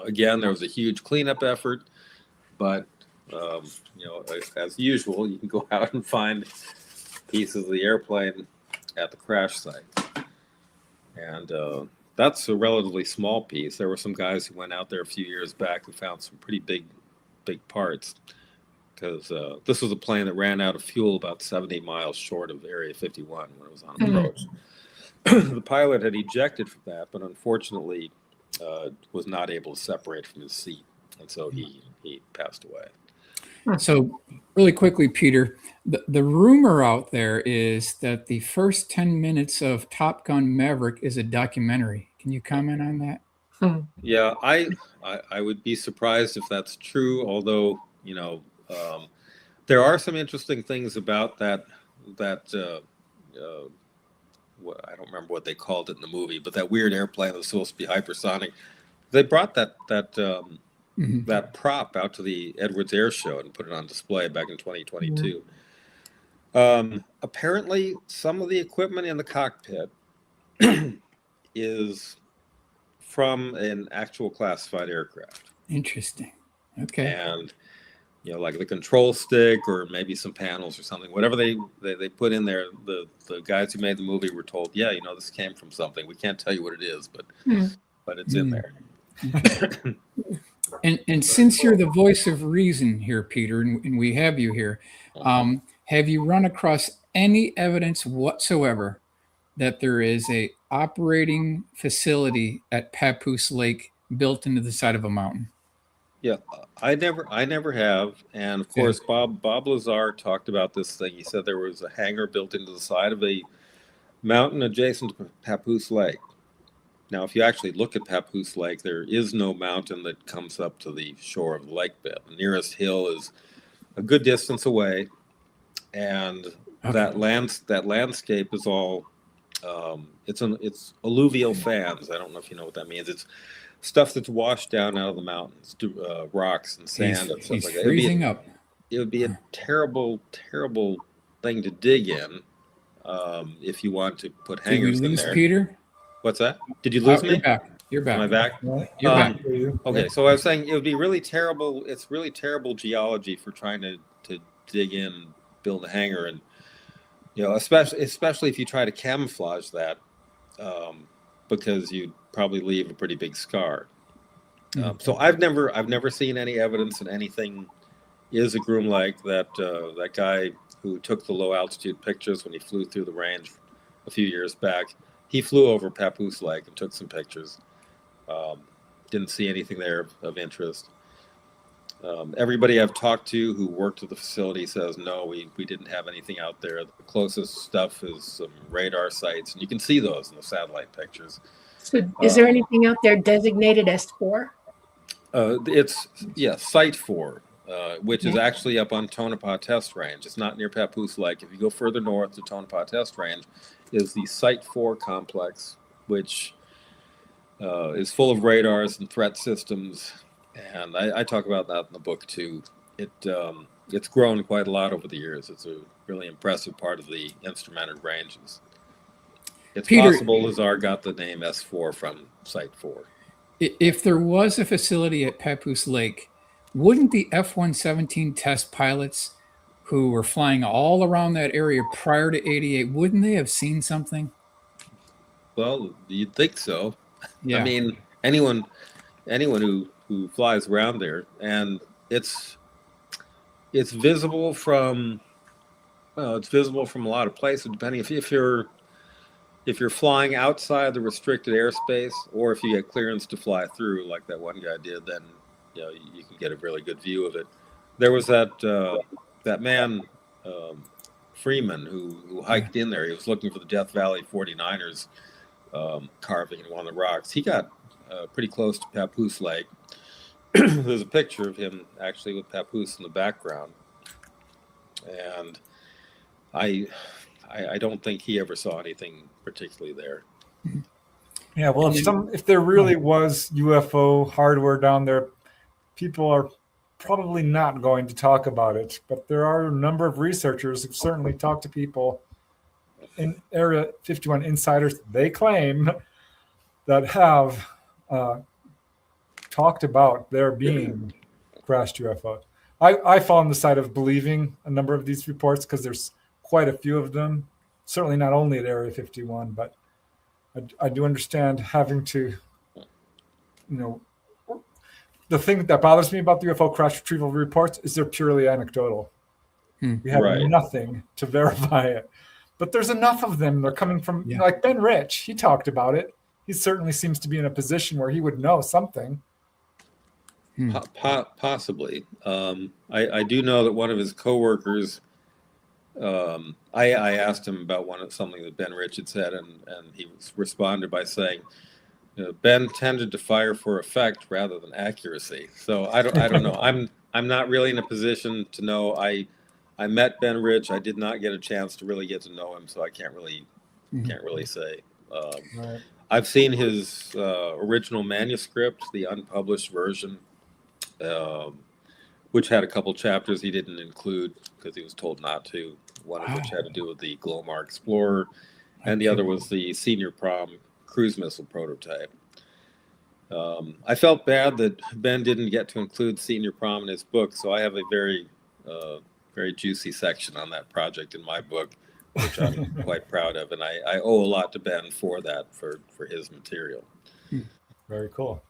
Again, there was a huge cleanup effort, but as usual, you can go out and find pieces of the airplane at the crash site. And that's a relatively small piece. There were some guys who went out there a few years back who found some pretty big parts, because this was a plane that ran out of fuel about 70 miles short of Area 51 when it was on approach. The pilot had ejected from that, but unfortunately was not able to separate from his seat, and so he passed away. So really quickly, Peter, the rumor out there is that the first 10 minutes of Top Gun Maverick is a documentary. Can you comment on that? Yeah, I would be surprised if that's true, although, there are some interesting things about that I don't remember what they called it in the movie, but that weird airplane that was supposed to be hypersonic. They brought that prop out to the Edwards Air Show and put it on display back in 2022. Apparently, some of the equipment in the cockpit is from an actual classified aircraft. Interesting. Okay. And like the control stick or maybe some panels or something, whatever they put in there, the guys who made the movie were told, this came from something. We can't tell you what it is, but it's in there. And since you're the voice of reason here, Peter, and we have you here, have you run across any evidence whatsoever that there is a operating facility at Papoose Lake built into the side of a mountain? Yeah, I never have. And of course, Bob Lazar talked about this thing. He said there was a hangar built into the side of a mountain adjacent to Papoose Lake. Now, if you actually look at Papoose Lake, there is no mountain that comes up to the shore of the lake bed. The nearest hill is a good distance away, and that landscape is all it's alluvial fans. I don't know if you know what that means. It's stuff that's washed down out of the mountains, rocks and sand and stuff like that. Freezing up. It would be a terrible, terrible thing to dig in if you want to put hangars in there. Peter? What's that? Did you lose me? You're back. Am I back? You're back. Okay, so I was saying it would be really terrible. It's really terrible geology for trying to dig in and build a hangar, and especially if you try to camouflage that, because you'd probably leave a pretty big scar. So I've never seen any evidence that anything is a groom lake. That guy who took the low altitude pictures when he flew through the range a few years back, he flew over Papoose Lake and took some pictures. Didn't see anything there of interest. Everybody I've talked to who worked at the facility says, no, we didn't have anything out there. The closest stuff is some radar sites, and you can see those in the satellite pictures. So is there anything out there designated as 4? It's Site 4, which is actually up on Tonopah Test Range. It's not near Papoose Lake. If you go further north to Tonopah Test Range, is the Site 4 complex, which is full of radars and threat systems. And I talk about that in the book too. It's grown quite a lot over the years. It's a really impressive part of the instrumented ranges. It's possible Lazar got the name S4 from Site 4. If there was a facility at Papoose Lake, wouldn't the F-117 test pilots who were flying all around that area prior to 88, wouldn't they have seen something? Well, you'd think so. Yeah. I mean, anyone who flies around there, and it's visible from a lot of places, depending if you're flying outside the restricted airspace, or if you get clearance to fly through, like that one guy did, then you can get a really good view of it. There was that man Freeman who hiked in there. He was looking for the Death Valley 49ers carving in one of the rocks. He got pretty close to Papoose Lake. There's a picture of him actually with Papoose in the background, and I don't think he ever saw anything particularly there. Yeah, well, if there really was UFO hardware down there, people are probably not going to talk about it. But there are a number of researchers who've certainly talked to people in Area 51 insiders, they claim, that have talked about there being crashed UFOs. I fall on the side of believing a number of these reports because there's quite a few of them, certainly not only at Area 51, but I do understand having to, the thing that bothers me about the UFO crash retrieval reports is they're purely anecdotal. We have nothing to verify it. But there's enough of them. They're coming from, like Ben Rich, he talked about it. He certainly seems to be in a position where he would know something. Possibly. I do know that one of his coworkers, I asked him about something that Ben Rich had said, and he responded by saying, Ben tended to fire for effect rather than accuracy. So I don't know. I'm not really in a position to know. I met Ben Rich. I did not get a chance to really get to know him, so I can't really say. Right. I've seen his original manuscript, the unpublished version, which had a couple chapters he didn't include because he was told not to. One of which had to do with the Glomar Explorer, and the other was the Senior Prom cruise missile prototype. I felt bad that Ben didn't get to include Senior Prom in his book, so I have a very juicy section on that project in my book, which I'm quite proud of, and I owe a lot to Ben for that, for his material. Very cool.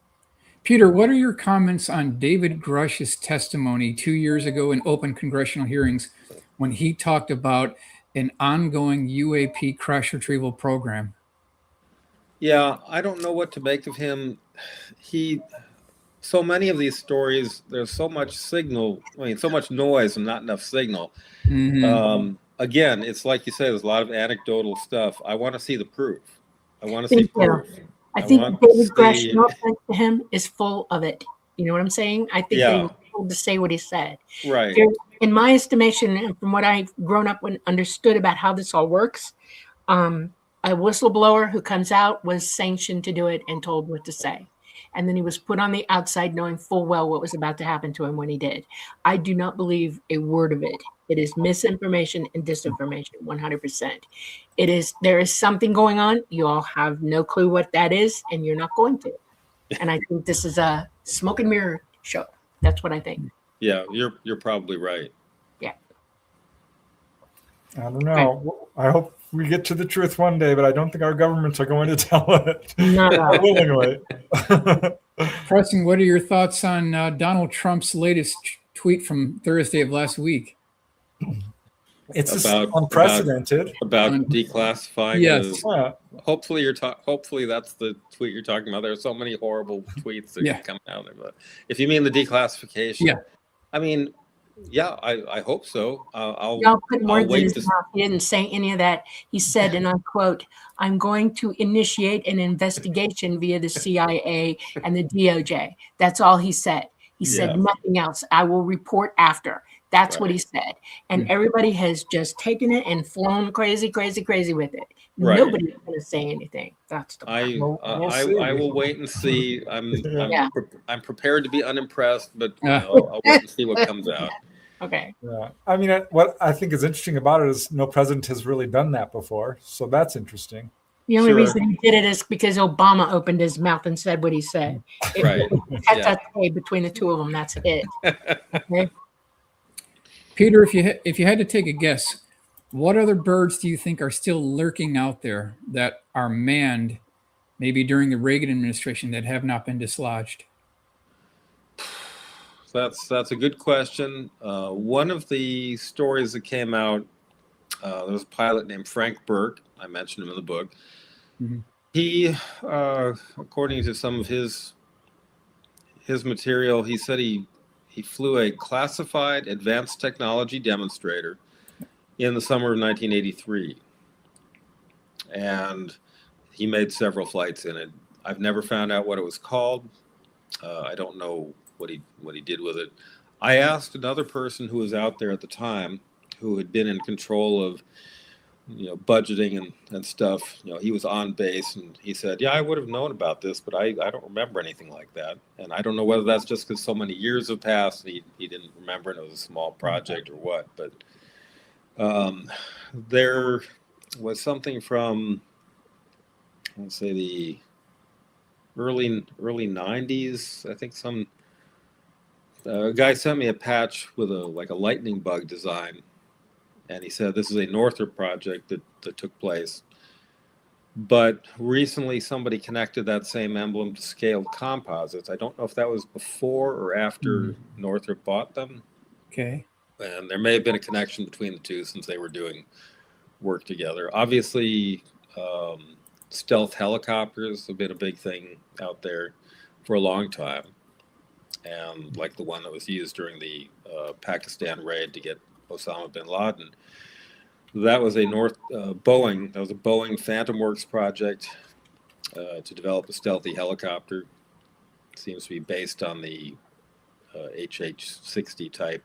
Peter, what are your comments on David Grush's testimony 2 years ago in open congressional hearings when he talked about an ongoing UAP crash retrieval program? Yeah, I don't know what to make of him. So many of these stories, there's so much signal, so much noise and not enough signal. Again, it's like you say, there's a lot of anecdotal stuff. I want to see the proof. I want to see proof. I think David Grush, no offense to him, is full of it. You know what I'm saying? I think they were told to say what he said. Right. In my estimation, and from what I've grown up and understood about how this all works, a whistleblower who comes out was sanctioned to do it and told what to say. And then he was put on the outside knowing full well what was about to happen to him when he did. I do not believe a word of it. It is misinformation and disinformation, 100%. There is something going on. You all have no clue what that is, and you're not going to. And I think this is a smoke and mirror show. That's what I think. Yeah, you're probably right. Yeah. I don't know. I hope we get to the truth one day, but I don't think our governments are going to tell it willingly. Preston, what are your thoughts on Donald Trump's latest tweet from Thursday of last week? It's unprecedented. About declassifying. Yes. Hopefully that's the tweet you're talking about. There are so many horrible tweets that come out there. But if you mean the declassification, I mean, I hope so. I'll put words in his mouth. He didn't say any of that. He said, and I quote, "I'm going to initiate an investigation via the CIA and the DOJ." That's all he said. He said nothing else. I will report after. That's what he said. And everybody has just taken it and flown crazy with it. Right. Nobody's going to say anything. That's the problem. I will wait and see. I'm prepared to be unimpressed, but I'll wait and see what comes out. Okay. Yeah. I mean, what I think is interesting about it is no president has really done that before. So that's interesting. The only reason he did it is because Obama opened his mouth and said what he said. Between the two of them, that's it. Okay? Peter, if you had to take a guess, what other birds do you think are still lurking out there that are manned, maybe during the Reagan administration, that have not been dislodged? That's a good question. One of the stories that came out, there was a pilot named Frank Burke. I mentioned him in the book. Mm-hmm. He, according to some of his his material, he said he flew a classified advanced technology demonstrator in the summer of 1983. And he made several flights in it. I've never found out what it was called. I don't know what he did with it. I asked another person who was out there at the time, who had been in control of, budgeting and stuff. He was on base, and he said, "Yeah, I would have known about this, but I don't remember anything like that." And I don't know whether that's just because so many years have passed, and he didn't remember, and it was a small project or what. But there was something from, let's say, the early 90s. I think some guy sent me a patch with a lightning bug design, and he said this is a Northrop project that took place. But recently somebody connected that same emblem to scaled composites. I don't know if that was before or after Northrop bought them. Okay. And there may have been a connection between the two since they were doing work together. Obviously, stealth helicopters have been a big thing out there for a long time. And like the one that was used during the Pakistan raid to get Osama bin Laden. That was a Boeing. That was a Boeing Phantom Works project to develop a stealthy helicopter. It seems to be based on the HH-60 type,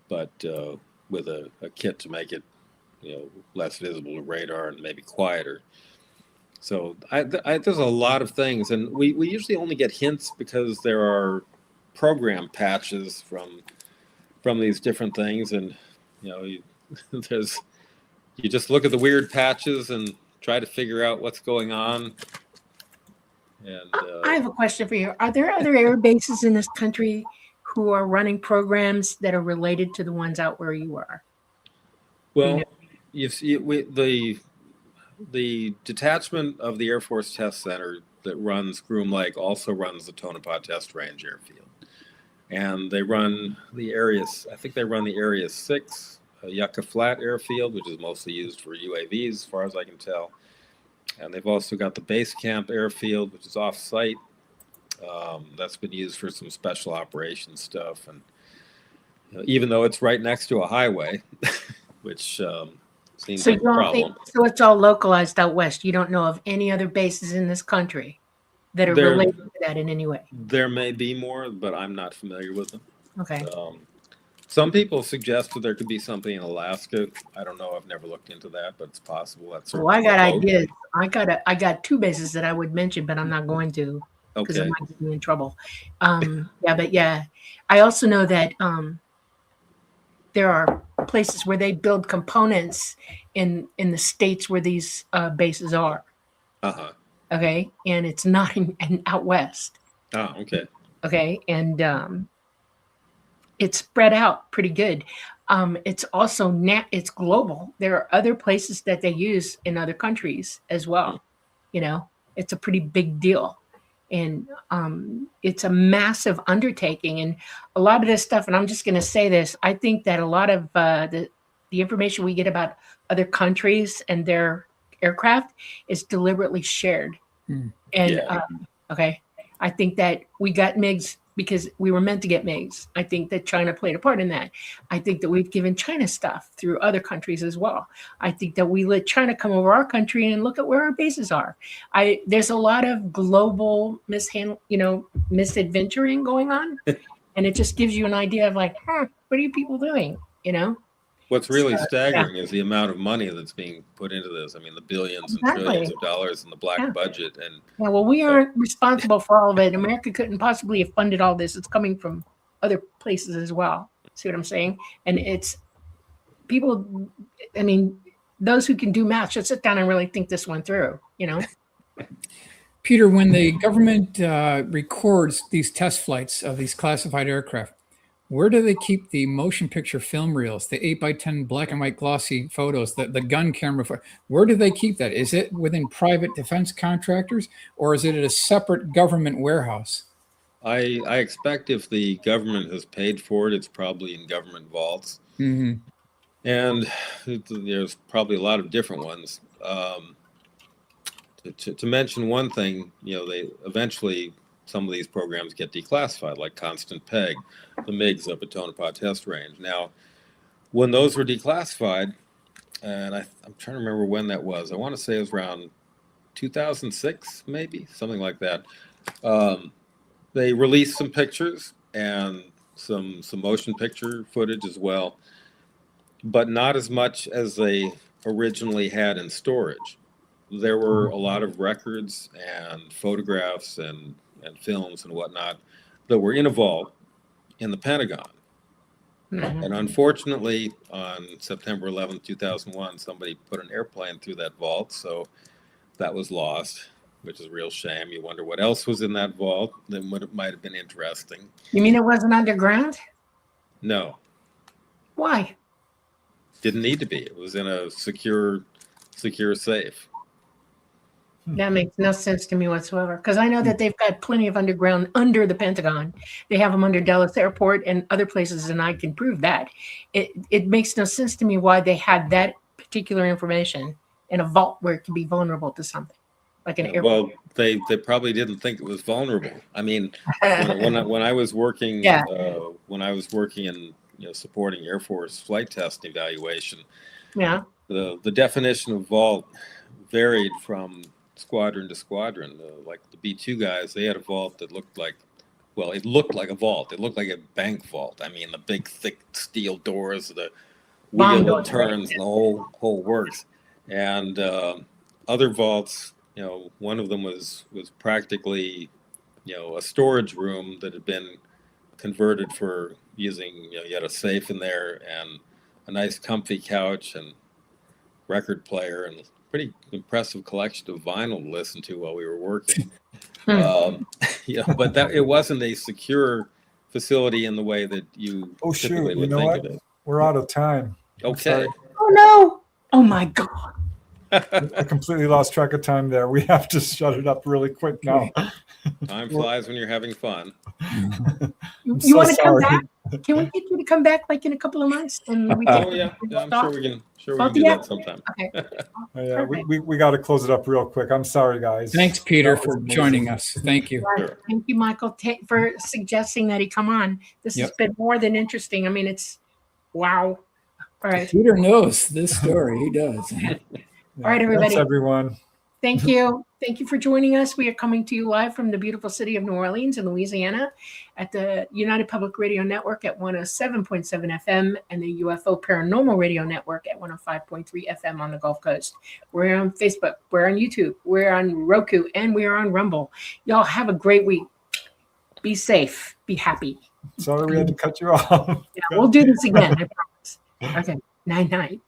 but with a kit to make it, less visible to radar and maybe quieter. So there's a lot of things, and we usually only get hints because there are program patches from these different things, and you just look at the weird patches and try to figure out what's going on. And I have a question for you. Are there other air bases in this country who are running programs that are related to the ones out where you are? Well, you see, the detachment of the Air Force Test Center that runs Groom Lake also runs the Tonopah Test Range airfield. And they run the areas, I think they run the Area 6, Yucca Flat airfield, which is mostly used for UAVs, as far as I can tell. And they've also got the Base Camp airfield, which is off-site. That's been used for some special operations stuff. And even though it's right next to a highway, which seems like a problem. So it's all localized out west. You don't know of any other bases in this country that are related to that in any way? There may be more, but I'm not familiar with them. Okay. Some people suggested there could be something in Alaska. I don't know. I've never looked into that, but it's possible. That's Well, I got ideas. I got two bases that I would mention, but I'm not going to because I might get me in trouble. I also know that there are places where they build components in the states where these bases are. Okay, and it's not in out west. Oh, okay. Okay, and it's spread out pretty good. It's also it's global. There are other places that they use in other countries as well. It's a pretty big deal, and it's a massive undertaking. And a lot of this stuff, and I'm just going to say this, I think that a lot of the information we get about other countries and their aircraft is deliberately shared. And I think that we got MiGs because we were meant to get MiGs. I think that China played a part in that. I think that we've given China stuff through other countries as well. I think that we let China come over our country and look at where our bases are. There's a lot of global misadventuring going on, and it just gives you an idea of what are you people doing? What's really staggering is the amount of money that's being put into this. I mean, the billions and trillions of dollars in the black budget. And we aren't responsible for all of it. America couldn't possibly have funded all this. It's coming from other places as well. See what I'm saying? And it's people, those who can do math should sit down and really think this one through, Peter, when the government records these test flights of these classified aircraft, where do they keep the motion picture film reels, the 8x10 black and white glossy photos, the gun camera? Where do they keep that? Is it within private defense contractors, or is it at a separate government warehouse? I expect if the government has paid for it, it's probably in government vaults. Mm-hmm. And there's probably a lot of different ones. To mention one thing, they eventually some of these programs get declassified, like Constant Peg, the MiGs up at Tonopah Test Range. Now, when those were declassified, and I'm trying to remember when that was. I want to say it was around 2006, maybe, something like that. They released some pictures and some motion picture footage as well, but not as much as they originally had in storage. There were a lot of records and photographs and films and whatnot that were in a vault in the Pentagon. Mhm. And unfortunately, on September 11th, 2001, somebody put an airplane through that vault, so that was lost, which is a real shame. You wonder what else was in that vault that might have been interesting. You mean it wasn't underground? No, Why? didn't need to be. It was in a secure safe. That makes no sense to me whatsoever. Because I know that they've got plenty of underground under the Pentagon. They have them under Dallas Airport and other places, and I can prove that. It makes no sense to me why they had that particular information in a vault where it could be vulnerable to something, like an airport. Well, they probably didn't think it was vulnerable. I mean, when I was working, Yeah. when I was working in supporting Air Force flight test evaluation, Yeah. the definition of vault varied from squadron to squadron. Like the B-2 guys, they had a vault that looked like, well, it looked like a vault. It looked like a bank vault. I mean, the big, thick steel doors, the Bomb wheel doors, that turns, the whole works. And other vaults, one of them was practically, a storage room that had been converted for using, you had a safe in there and a nice comfy couch and record player and pretty impressive collection of vinyl to listen to while we were working. But it wasn't a secure facility in the way that you typically would think of it. We're out of time. Okay. Oh no! Oh my God! I completely lost track of time there. We have to shut it up really quick now. Time flies when you're having fun. You want to come back? Can we get you to come back like in a couple of months? And we can Oh yeah, I'm sure we can do that sometime. Okay. Yeah, we got to close it up real quick. I'm sorry, guys. Thanks, Peter, That was for amazing. joining us. Thank you. Sure. Thank you, Michael, for suggesting that he come on. This has been more than interesting. I mean, it's wow. All right. Peter knows this story. He does. All right, everybody. Thanks, everyone. Thank you. Thank you for joining us. We are coming to you live from the beautiful city of New Orleans in Louisiana at the United Public Radio Network at 107.7 FM and the UFO Paranormal Radio Network at 105.3 FM on the Gulf Coast. We're on Facebook. We're on YouTube. We're on Roku. And we're on Rumble. Y'all have a great week. Be safe. Be happy. Sorry we had to cut you off. Yeah, we'll do this again. I promise. Okay. Night, night.